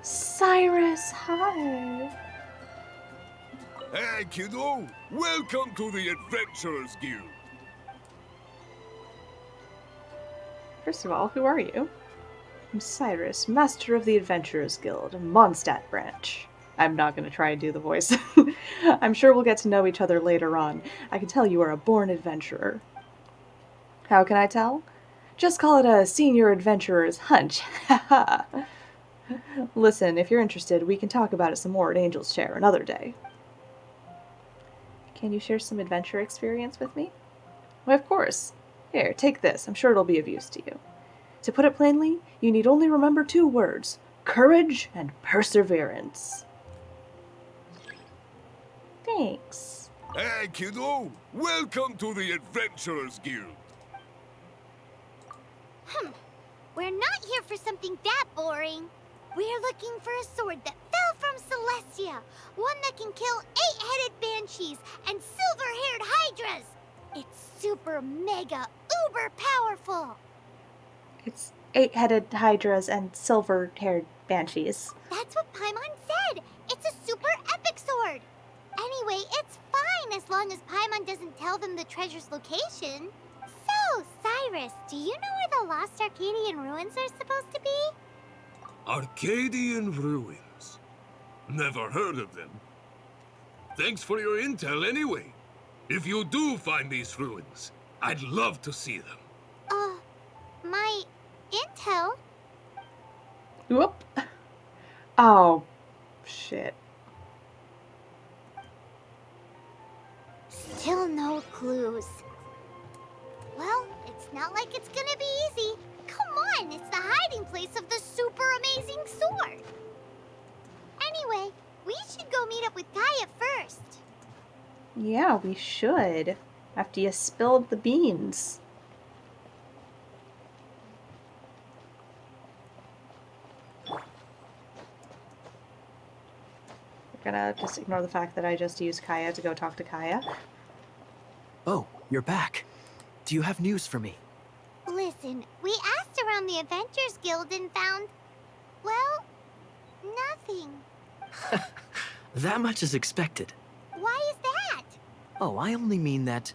Cyrus, hi. Hey, kiddo! Welcome to the Adventurers Guild! First of all, who are you? I'm Cyrus, Master of the Adventurers Guild, Mondstadt branch. I'm not going to try and do the voice. I'm sure we'll get to know each other later on. I can tell you are a born adventurer. How can I tell? Just call it a senior adventurer's hunch. Haha. Listen, if you're interested, we can talk about it some more at Angel's Chair another day. Can you share some adventure experience with me? Why, of course. Here, take this. I'm sure it'll be of use to you. To put it plainly, you need only remember 2 words: courage and perseverance. Thanks. Hey, kiddo! Welcome to the Adventurers Guild! We're not here for something that boring. We're looking for a sword that fell from Celestia. One that can kill 8-headed banshees and silver-haired hydras. It's super mega uber powerful. It's 8-headed hydras and silver-haired banshees. That's what Paimon said. It's a super epic sword. Anyway, it's fine as long as Paimon doesn't tell them the treasure's location. So, Cyrus, do you know where the lost Arcadian ruins are supposed to be? Arcadian ruins? Never heard of them. Thanks for your intel anyway. If you do find these ruins, I'd love to see them. My intel? Whoop. Oh, shit. Still no clues. Well, it's not like it's gonna be easy. Come on, it's the hiding place of the super amazing sword. Anyway, we should go meet up with Gaia first. Yeah, we should. After you spilled the beans. We're gonna just ignore the fact that I just used Kaya to go talk to Kaya. Oh, you're back. Do you have news for me? Listen, we asked around the Adventurers Guild and found, well, nothing. That much is expected. Why is that? Oh, I only mean that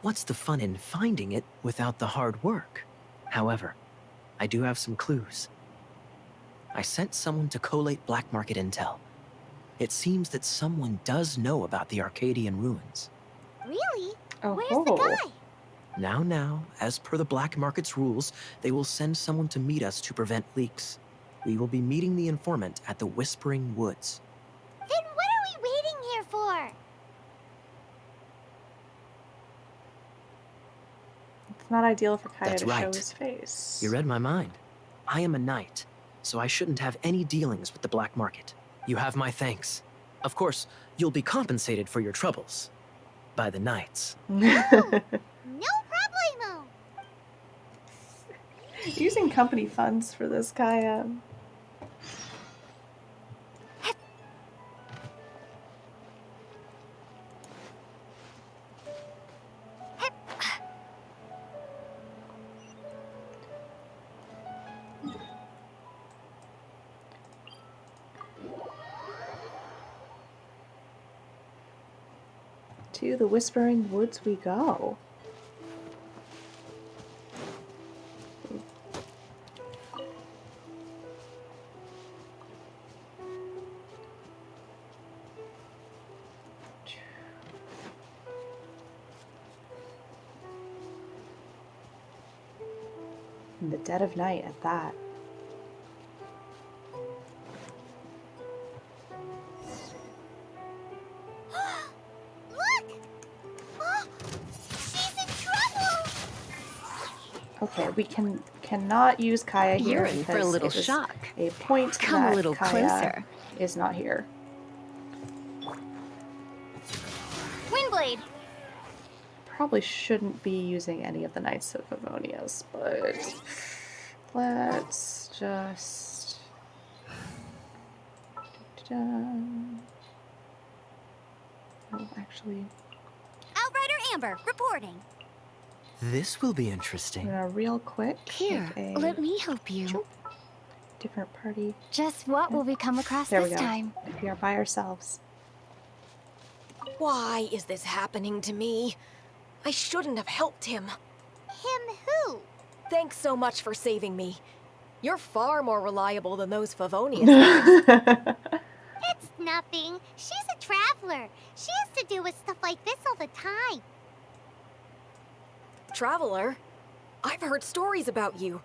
what's the fun in finding it without the hard work? However, I do have some clues. I sent someone to collate black market intel. It seems that someone does know about the Arcadian ruins. Really? Oh. Where's the guy? Now, as per the black market's rules, they will send someone to meet us to prevent leaks. We will be meeting the informant at the Whispering Woods. Then what are we waiting here for? It's not ideal for Kaya That's to show right. his face. You read my mind. I am a knight, so I shouldn't have any dealings with the black market. You have my thanks. Of course, you'll be compensated for your troubles. By the knights. No problemo. Using company funds for this, Kaya. To the Whispering Woods we go. In the dead of night at that. Look! Oh, she's in trouble! Okay, we cannot use Kaya here You're in for a because little it is shock. a point Come that a little Kaya closer. is not here. Windblade! Probably shouldn't be using any of the Knights of Favonius, but let's just... Oh, actually, Outrider Amber, reporting. This will be interesting. I'm gonna real quick Here, make a let me help you. different party. Just what will we come across There we this go. time? We are by ourselves. Why is this happening to me? I shouldn't have helped him. Him who? Thanks so much for saving me. You're far more reliable than those Favonius guys. It's nothing. She's a traveler. She has to deal with stuff like this all the time. Traveler? I've heard stories about you.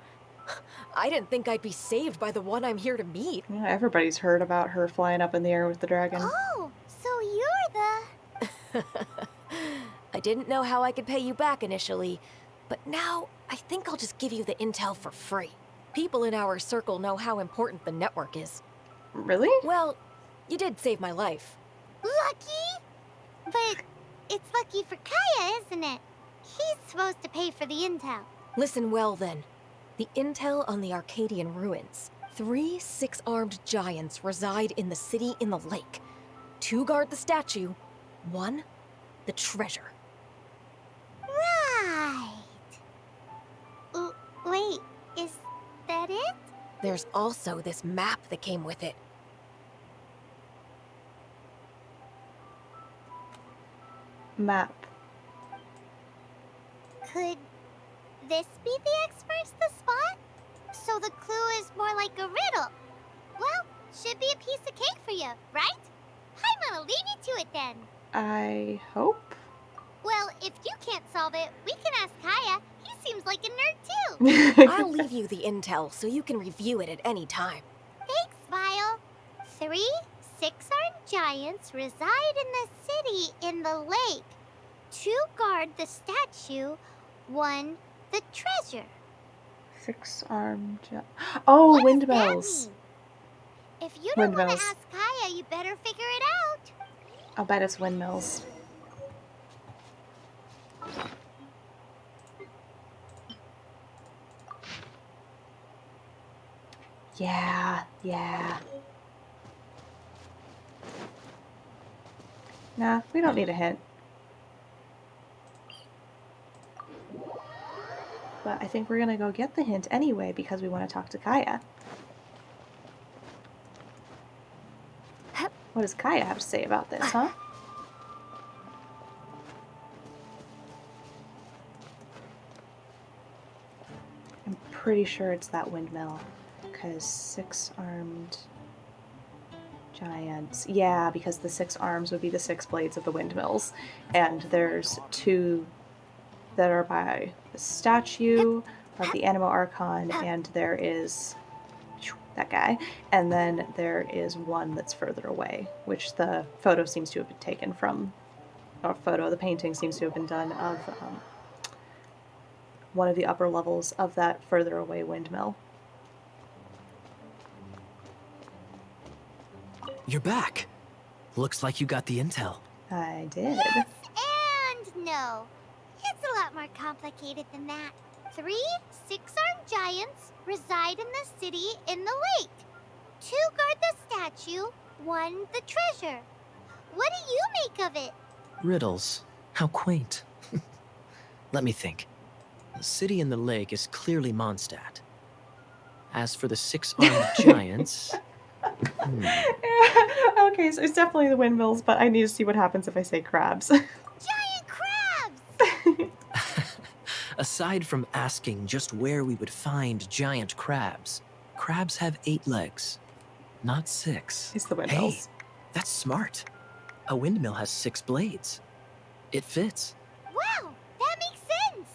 I didn't think I'd be saved by the one I'm here to meet. Yeah, everybody's heard about her flying up in the air with the dragon. Oh, so you're the... I didn't know how I could pay you back initially, but now I think I'll just give you the intel for free. People in our circle know how important the network is. Really? Well, you did save my life. Lucky? But It's lucky for Kaya, isn't it? He's supposed to pay for the intel. Listen well, then. The intel on the Arcadian ruins. 3 six-armed giants reside in the city in the lake. 2 guard the statue, 1 the treasure. Right. Wait, is that it? There's also this map that came with it. Map. Could this be the expert's the spot? So the clue is more like a riddle. Well, should be a piece of cake for you, right? I'm gonna leave you to it then. I hope. Well, if you can't solve it, we can ask Kaya. He seems like a nerd too. I'll leave you the intel so you can review it at any time. Thanks, Vile. 3 six-armed giants reside in the city in the lake. 2 guard the statue, 1 the treasure. 6-armed Oh, What windmills. does that mean? If you don't want to Windmills. ask Kaya, you better figure it out. I'll bet it's windmills. Yeah. Nah, we don't need a hint. But I think we're gonna go get the hint anyway because we want to talk to Kaya. What does Kaya have to say about this, huh? I'm pretty sure it's that windmill. Because 6-armed giants. Yeah, because the 6 arms would be the 6 blades of the windmills. And there's 2 that are by the statue of the Animo Archon, and there is that guy. And then there is 1 that's further away, which the photo seems to have been taken from, or the painting seems to have been done of one of the upper levels of that further away windmill. You're back. Looks like you got the intel. I did. Yes and no. It's a lot more complicated than that. 3 six-armed giants reside in the city in the lake. 2 guard the statue, 1 the treasure. What do you make of it? Riddles. How quaint. Let me think. The city in the lake is clearly Mondstadt. As for the 6-armed giants... Okay, so it's definitely the windmills, but I need to see what happens if I say crabs. Giant crabs! Aside from asking just where we would find giant crabs, crabs have 8 legs, not 6. It's the windmills. Hey, that's smart. A windmill has 6 blades. It fits. Wow, that makes sense!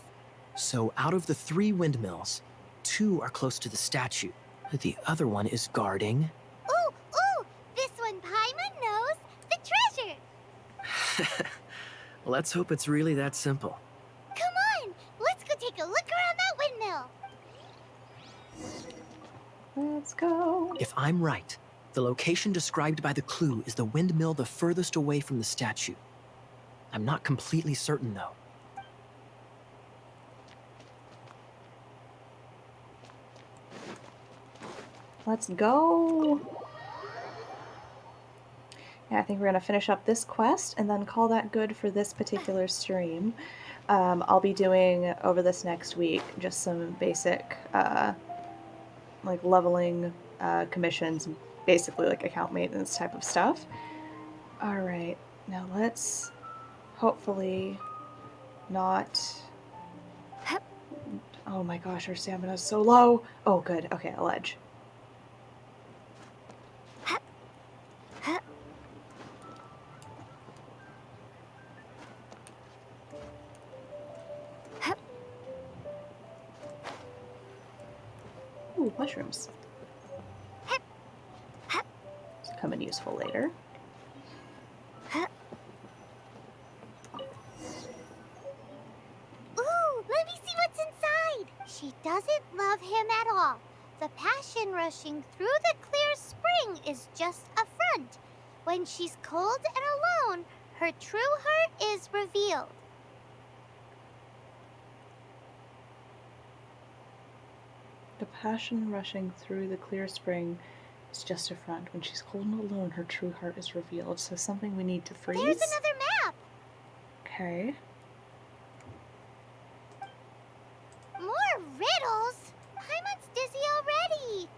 So out of the 3 windmills, 2 are close to the statue. The other one is guarding... Ooh! This one Paimon knows! The treasure! Let's hope it's really that simple. Come on! Let's go take a look around that windmill! Let's go. If I'm right, the location described by the clue is the windmill the furthest away from the statue. I'm not completely certain, though. Let's go. Yeah, I think we're going to finish up this quest and then call that good for this particular stream. I'll be doing, over this next week, just some basic, like, leveling commissions, basically, like, account maintenance type of stuff. Alright, now let's hopefully not... Oh my gosh, our stamina's so low! Oh, good. Okay, a ledge. Ooh, mushrooms. Come in useful later. Ooh, let me see what's inside! She doesn't love him at all. The passion rushing through the clear spring is just a front. When she's cold and alone, Her true heart is revealed. The passion rushing through the clear spring is just a front. When she's cold and alone, her true heart is revealed. So something we need to freeze. There's another map! Okay. More riddles? Paimon's dizzy already.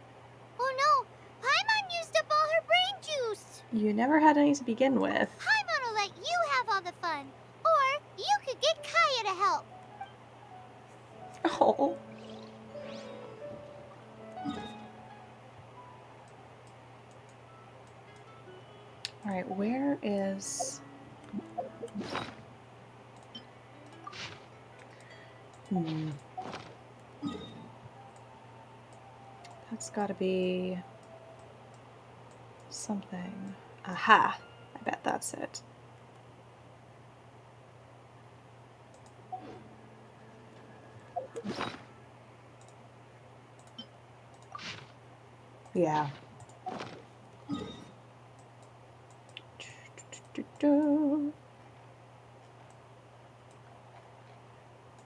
Oh no, Paimon used up all her brain juice. You never had any to begin with. Paimon will let you have all the fun. Or you could get Kaya to help. Oh. Alright, where is... That's gotta be... something. Aha! I bet that's it. Yeah.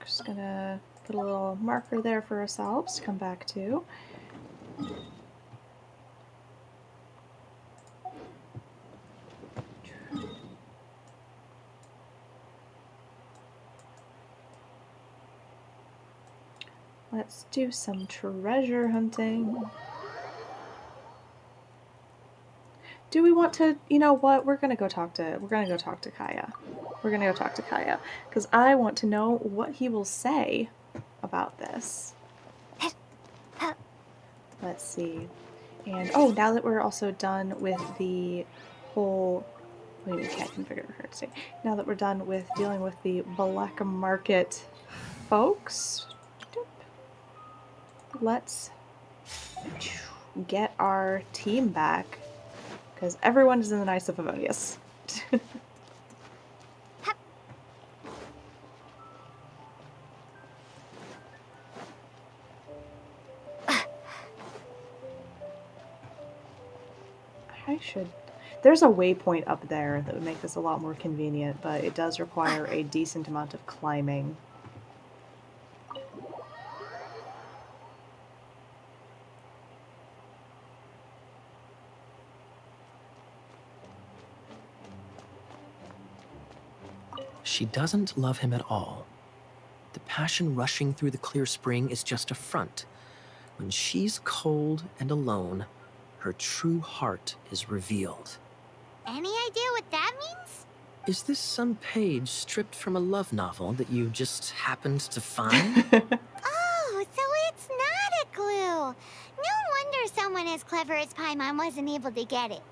Just gonna put a little marker there for ourselves to come back to. Let's do some treasure hunting. Do we want to, you know what, we're gonna go talk to Kaya. We're gonna go talk to Kaya, because I want to know what he will say about this. Let's see. And, oh, now that we're also done with the whole, wait, we can't configure the current state. Now that we're done with dealing with the black market folks, let's get our team back. Because everyone is in the Knights of Favonius. I should... There's a waypoint up there that would make this a lot more convenient, but it does require a decent amount of climbing. She doesn't love him at all. The passion rushing through the clear spring is just a front. When she's cold and alone, her true heart is revealed. Any idea what that means? Is this some page stripped from a love novel that you just happened to find? Oh, so it's not a clue. No wonder someone as clever as Paimon wasn't able to get it.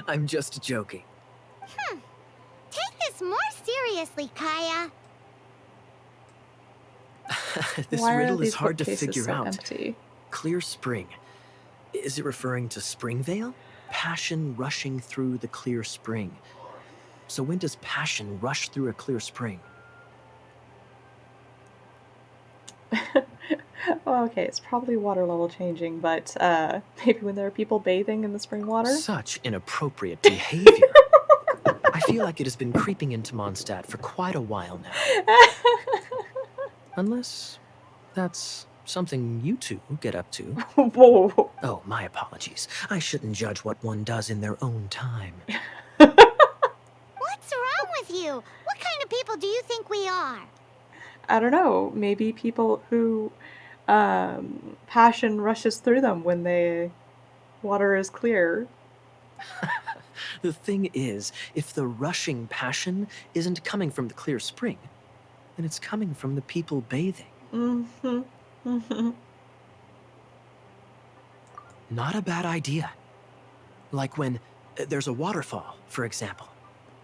I'm just joking. Take this more seriously, Kaya. This Why riddle are is these hard to bookcases figure so out. empty? Clear spring. Is it referring to Springvale? Passion rushing through the clear spring. So when does passion rush through a clear spring? Well, okay, it's probably water level changing, but maybe when there are people bathing in the spring water? Such inappropriate behavior. I feel like it has been creeping into Mondstadt for quite a while now. Unless that's something you two get up to. Whoa. Oh, my apologies. I shouldn't judge what one does in their own time. What's wrong with you? What kind of people do you think we are? I don't know, maybe people who passion rushes through them when the water is clear. The thing is, if the rushing passion isn't coming from the clear spring, then it's coming from the people bathing. Not a bad idea. Like when there's a waterfall, for example.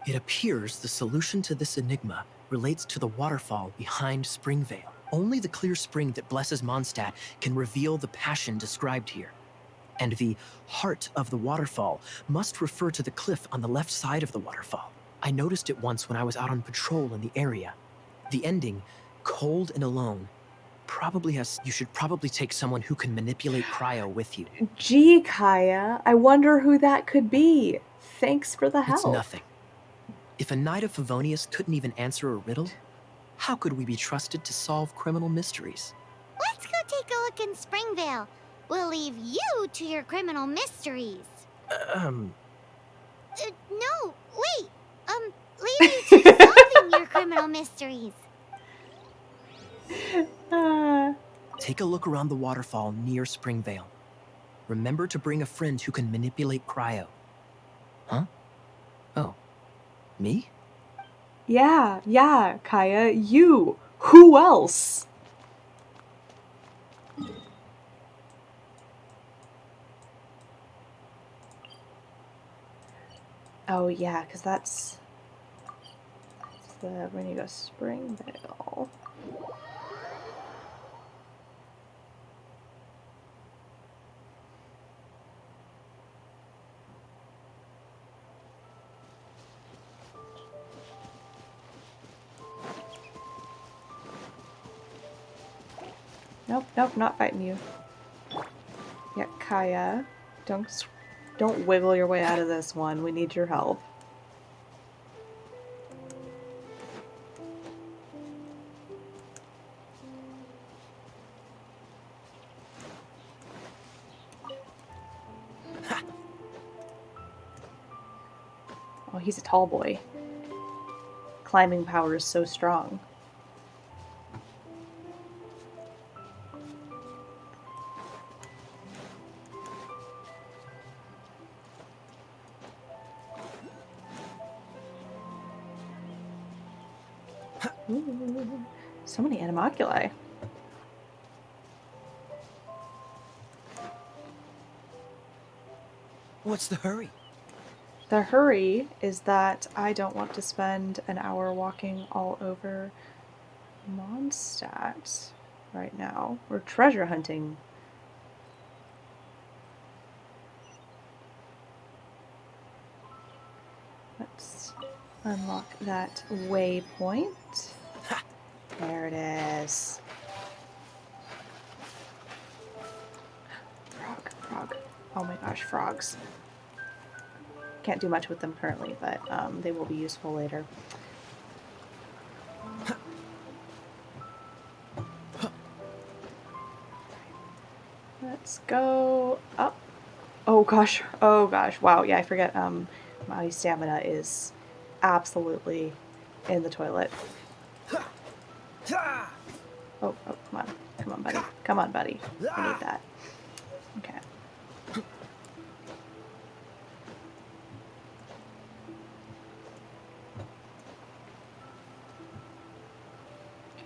It appears the solution to this enigma relates to the waterfall behind Springvale. Only the clear spring that blesses Mondstadt can reveal the passion described here. And the heart of the waterfall must refer to the cliff on the left side of the waterfall. I noticed it once when I was out on patrol in the area. The ending, cold and alone, probably has... You should probably take someone who can manipulate cryo with you. Gee, Kaya, I wonder who that could be. Thanks for the help. It's nothing. If a knight of Favonius couldn't even answer a riddle, how could we be trusted to solve criminal mysteries? Let's go take a look in Springvale. We'll leave you to your criminal mysteries. No, wait. Leave you to solving your criminal mysteries. Take a look around the waterfall near Springvale. Remember to bring a friend who can manipulate cryo. Huh? Oh, me? Yeah, Kaya, you. Who else? Oh yeah, because that's the, when you go Springvale. Nope, not fighting you. Yeah, Kaya, don't wiggle your way out of this one. We need your help. Oh, he's a tall boy. Climbing power is so strong. Ooh, so many animalculae. What's the hurry? The hurry is that I don't want to spend an hour walking all over Mondstadt right now. We're treasure hunting. Let's unlock that waypoint. There it is. Frog. Oh my gosh, frogs. Can't do much with them currently, but they will be useful later. Let's go up. Oh gosh. Wow, yeah, I forget. My stamina is absolutely in the toilet. Oh, come on, buddy. Come on, buddy. I need that. Okay.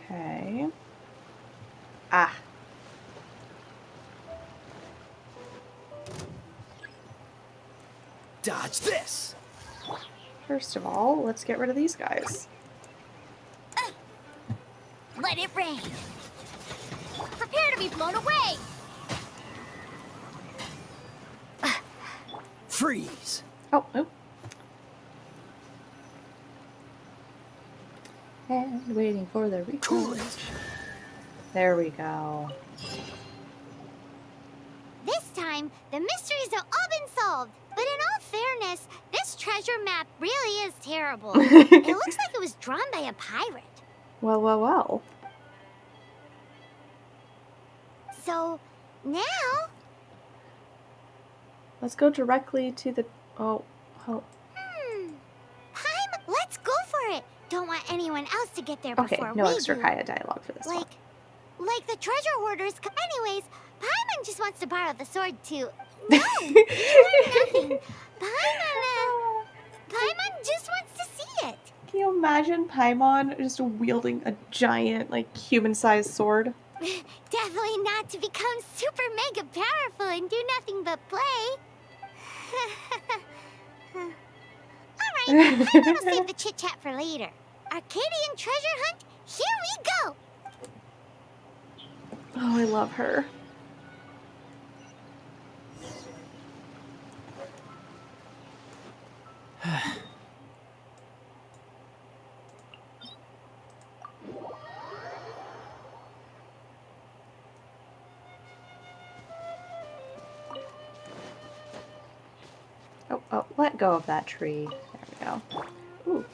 Okay. Ah. Dodge this! First of all, let's get rid of these guys. Let it rain. Prepare to be blown away. Freeze! Oh. And waiting for the recharge. There we go. This time, the mysteries have all been solved. But in all fairness, this treasure map really is terrible. It looks like it was drawn by a pirate. Well. So, now... Let's go directly to the... Oh. Let's go for it. Don't want anyone else to get there before we do. Okay, no extra Kaya dialogue for this one. Like the treasure hoarders... Anyways, Paimon just wants to borrow the sword too. No, you are nothing. Paimon just wants to see it. Can you imagine Paimon just wielding a giant, like, human-sized sword? Definitely not to become super mega powerful and do nothing but play. Alright, Paimon will save the chit-chat for later. Arcadian treasure hunt, here we go! Oh, I love her. Oh, let go of that tree. There we go. Ooh,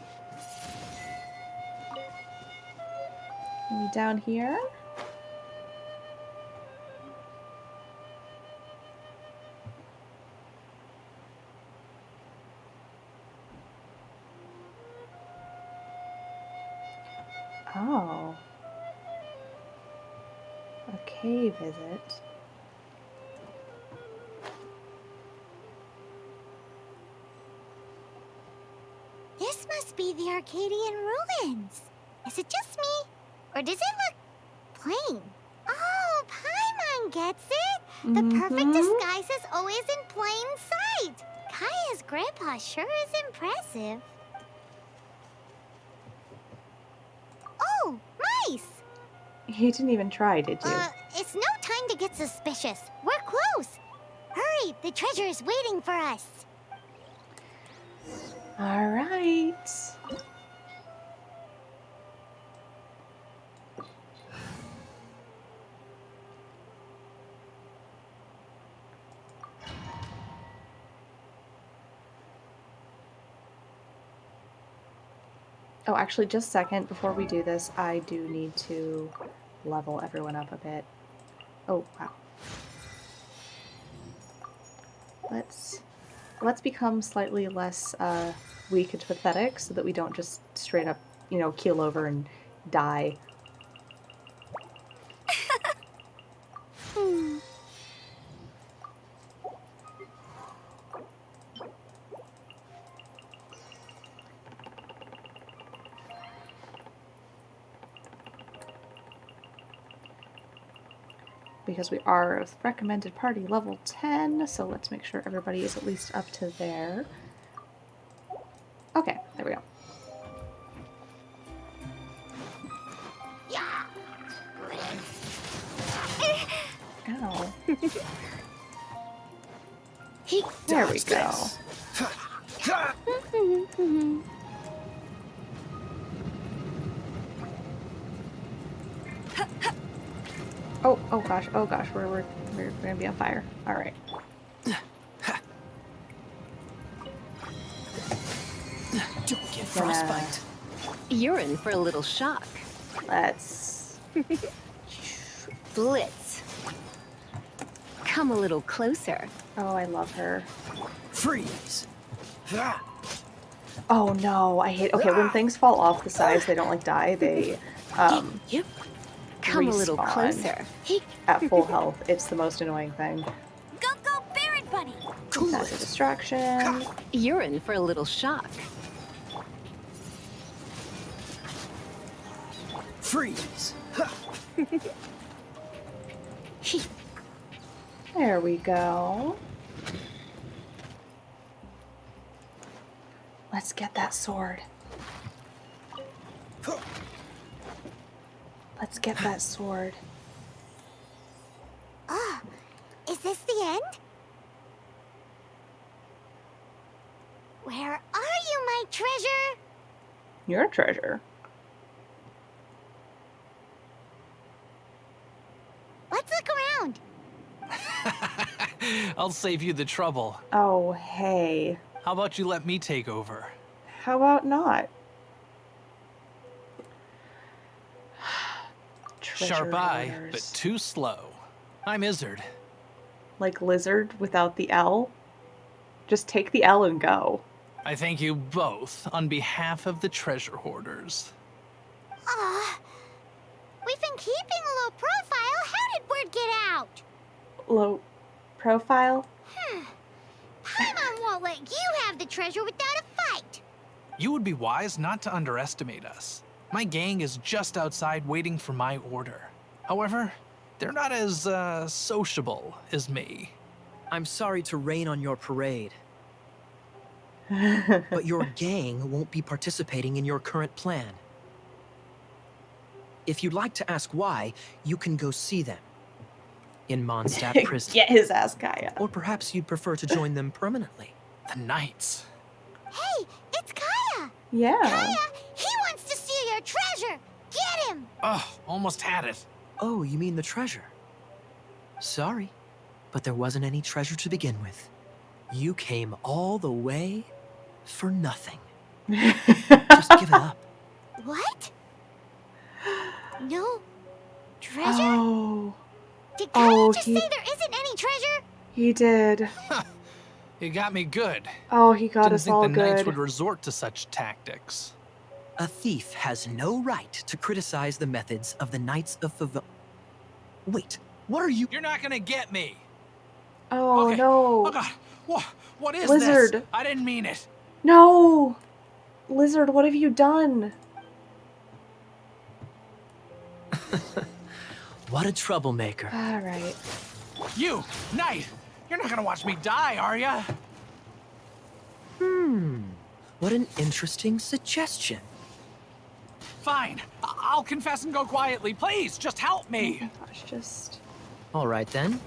Maybe down here? Oh. A cave, is it? This must be the Arcadian ruins. Is it just me? Or does it look plain? Oh, Paimon gets it! The perfect disguise is always in plain sight! Kaya's grandpa sure is impressive. Oh, mice! You didn't even try, did you? It's no time to get suspicious. We're close. Hurry, the treasure is waiting for us. All right. Oh, actually, just a second. Before we do this, I do need to level everyone up a bit. Oh, wow. Let's become slightly less weak and pathetic so that we don't just straight up, keel over and die. Because we are recommended party level 10, so let's make sure everybody is at least up to there. Okay, there we go. Ow. There we go. Oh gosh, we're gonna be on fire. Alright. Don't get frostbite. You're in for a little shock. Let's... Blitz. Come a little closer. Oh, I love her. Freeze! Oh no, I hate... Okay, when things fall off the sides, they don't, die, they, Come a little respawn closer. at full health. It's the most annoying thing. Go, Baron Bunny! That's a distraction. You're in for a little shock. Freeze! There we go. Let's get that sword. Let's get that sword. Ah, is this the end? Where are you, my treasure? Your treasure. Let's look around. I'll save you the trouble. Oh, hey. How about you let me take over? How about not? Sharp eye, but too slow. I'm Izzard. Like lizard without the L? Just take the L and go. I thank you both on behalf of the treasure hoarders. We've been keeping a low profile. How did word get out? Low profile? Paimon won't let you have the treasure without a fight. You would be wise not to underestimate us. My gang is just outside waiting for my order. However, they're not as, sociable as me. I'm sorry to rain on your parade, but your gang won't be participating in your current plan. If you'd like to ask why, you can go see them in Mondstadt prison. Get his ass, Kaya. Or perhaps you'd prefer to join them permanently. The Knights. Hey, it's Kaya. Yeah. Kaya, he wants to steal your treasure. Get him. Oh, almost had it. Oh, you mean the treasure? Sorry, but there wasn't any treasure to begin with. You came all the way for nothing. Just give it up. What? No treasure? Oh. Did Kaya Oh, just say there isn't any treasure? He did. You got me good. Oh, he got Didn't us think all the knights good. would resort to such tactics. A thief has no right to criticize the methods of the Knights of Favonius. Wait, what are you? You're not gonna get me. Oh, Okay. no. Oh god. What is Lizard. this? I didn't mean it. No! Lizard, what have you done? What a troublemaker. All right. You, Knight, you're not gonna watch me die, are ya? What an interesting suggestion. Fine. I'll confess and go quietly. Please, just help me. Oh my gosh, just... All right then.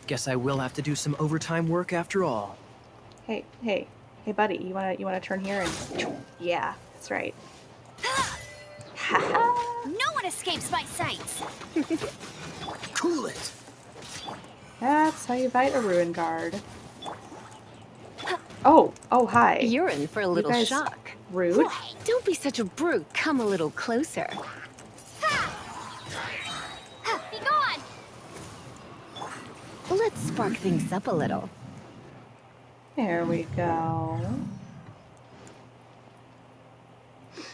Guess I will have to do some overtime work after all. Hey, buddy, you wanna turn here and... Yeah, that's right. No one escapes my sights. Cool it. That's how you fight a ruin guard. Oh, hi. You're in for a little guys shock. Rude. Don't be such a brute. Come a little closer. Be gone! Let's spark things up a little. There we go.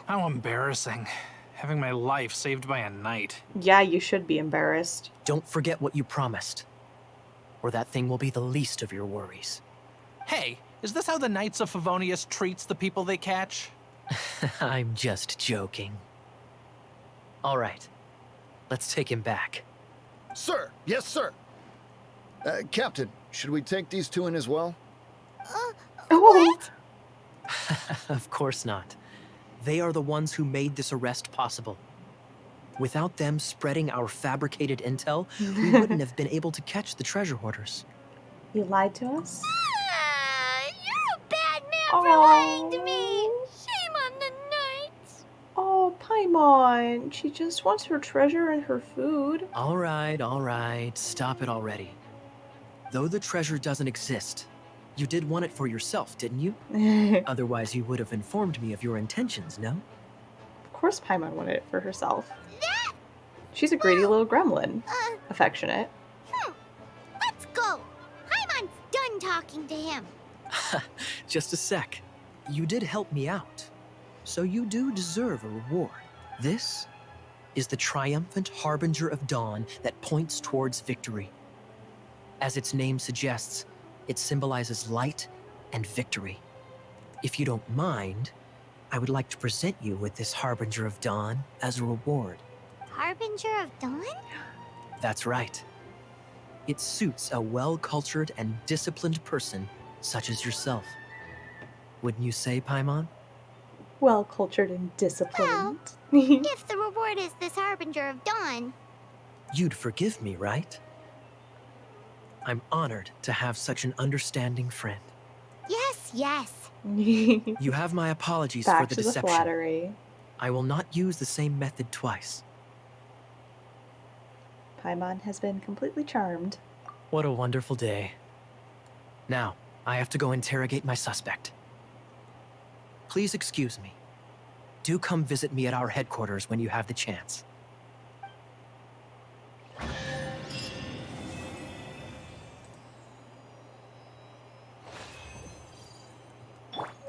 How embarrassing. Having my life saved by a knight. Yeah, you should be embarrassed. Don't forget what you promised, or that thing will be the least of your worries. Hey, is this how the Knights of Favonius treats the people they catch? I'm just joking. All right, let's take him back. Sir, yes, sir. Captain, should we take these two in as well? What? Of course not. They are the ones who made this arrest possible. Without them spreading our fabricated intel, we wouldn't have been able to catch the treasure hoarders. You lied to us? You're a bad man for lying to me! Shame on the knights! Oh, Paimon. She just wants her treasure and her food. All right. Stop it already. Though the treasure doesn't exist, you did want it for yourself, didn't you? Otherwise, you would have informed me of your intentions, no? Of course Paimon wanted it for herself. She's a greedy little gremlin. Affectionate. Let's go! Paimon's done talking to him. Just a sec. You did help me out, so you do deserve a reward. This is the triumphant harbinger of dawn that points towards victory. As its name suggests, it symbolizes light and victory. If you don't mind, I would like to present you with this harbinger of dawn as a reward. Harbinger of Dawn? That's right. It suits a well-cultured and disciplined person such as yourself. Wouldn't you say, Paimon? Well cultured and disciplined. If the reward is this Harbinger of Dawn. You'd forgive me, right? I'm honored to have such an understanding friend. Yes. You have my apologies Back for the to deception. the flattery. I will not use the same method twice. Paimon has been completely charmed. What a wonderful day. Now, I have to go interrogate my suspect. Please excuse me. Do come visit me at our headquarters when you have the chance.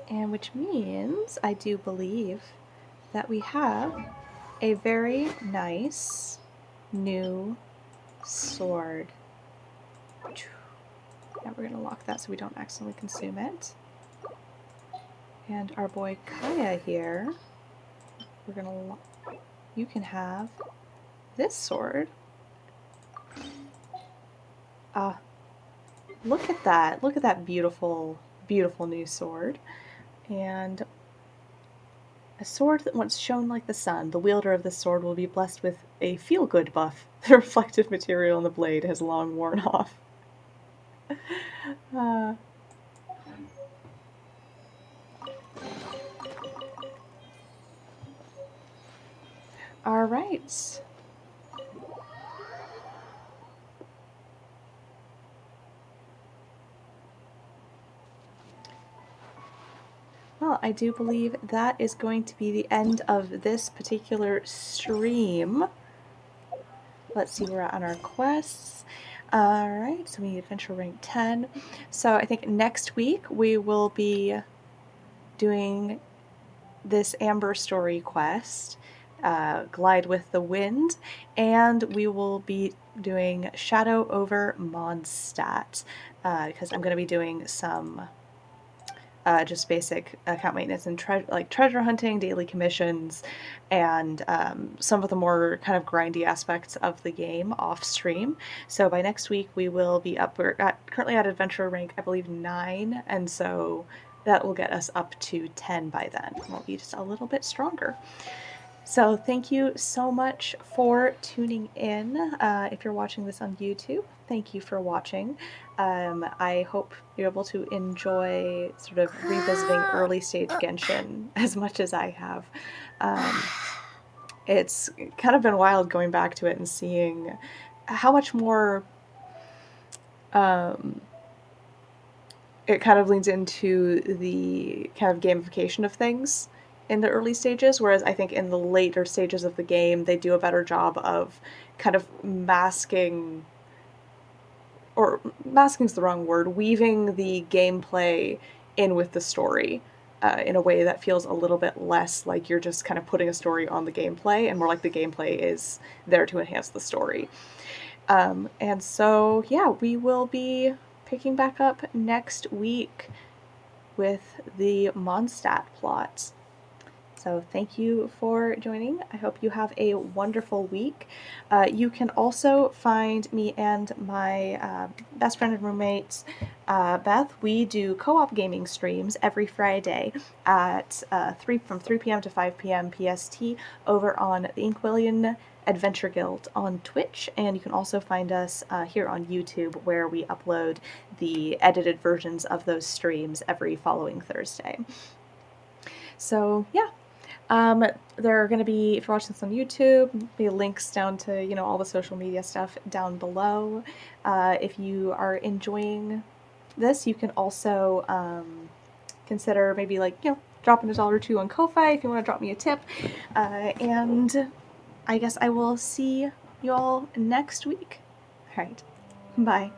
And which means, I do believe, that we have a very nice new sword. Now we're gonna lock that so we don't accidentally consume it. And our boy Kaya here, we're gonna you can have this sword. Look at that. Look at that beautiful, beautiful new sword. And a sword that once shone like the sun. The wielder of this sword will be blessed with a feel-good buff. The reflective material on the blade has long worn off. All right. Well, I do believe that is going to be the end of this particular stream. let's see, we're on our quests. Alright, so we need adventure rank 10. So I think next week we will be doing this Amber Story quest, Glide with the Wind, and we will be doing Shadow over Mondstadt, because I'm going to be doing some just basic account maintenance and treasure hunting, daily commissions, and some of the more kind of grindy aspects of the game off stream. So by next week we will be up. We're currently at adventure rank, I believe, 9, and so that will get us up to 10 by then. We'll be just a little bit stronger. So thank you so much for tuning in. If you're watching this on YouTube, thank you for watching. I hope you're able to enjoy sort of revisiting early stage Genshin as much as I have. It's kind of been wild going back to it and seeing how much more it kind of leans into the kind of gamification of things in the early stages, whereas I think in the later stages of the game, they do a better job of kind of masking, or masking's the wrong word, weaving the gameplay in with the story in a way that feels a little bit less like you're just kind of putting a story on the gameplay, and more like the gameplay is there to enhance the story. And so, yeah, we will be picking back up next week with the Mondstadt plot. So thank you for joining. I hope you have a wonderful week. You can also find me and my best friend and roommate, Beth. We do co-op gaming streams every Friday at from 3 p.m. to 5 p.m. PST over on the Inkwillian Adventure Guild on Twitch, and you can also find us here on YouTube, where we upload the edited versions of those streams every following Thursday. So yeah, there are going to be, if you're watching this on YouTube, be links down to, you know, all the social media stuff down below. If you are enjoying this, you can also consider maybe, like, you know, dropping $1 or $2 on Ko-Fi if you want to drop me a tip. And I guess I will see you all next week. All right, bye.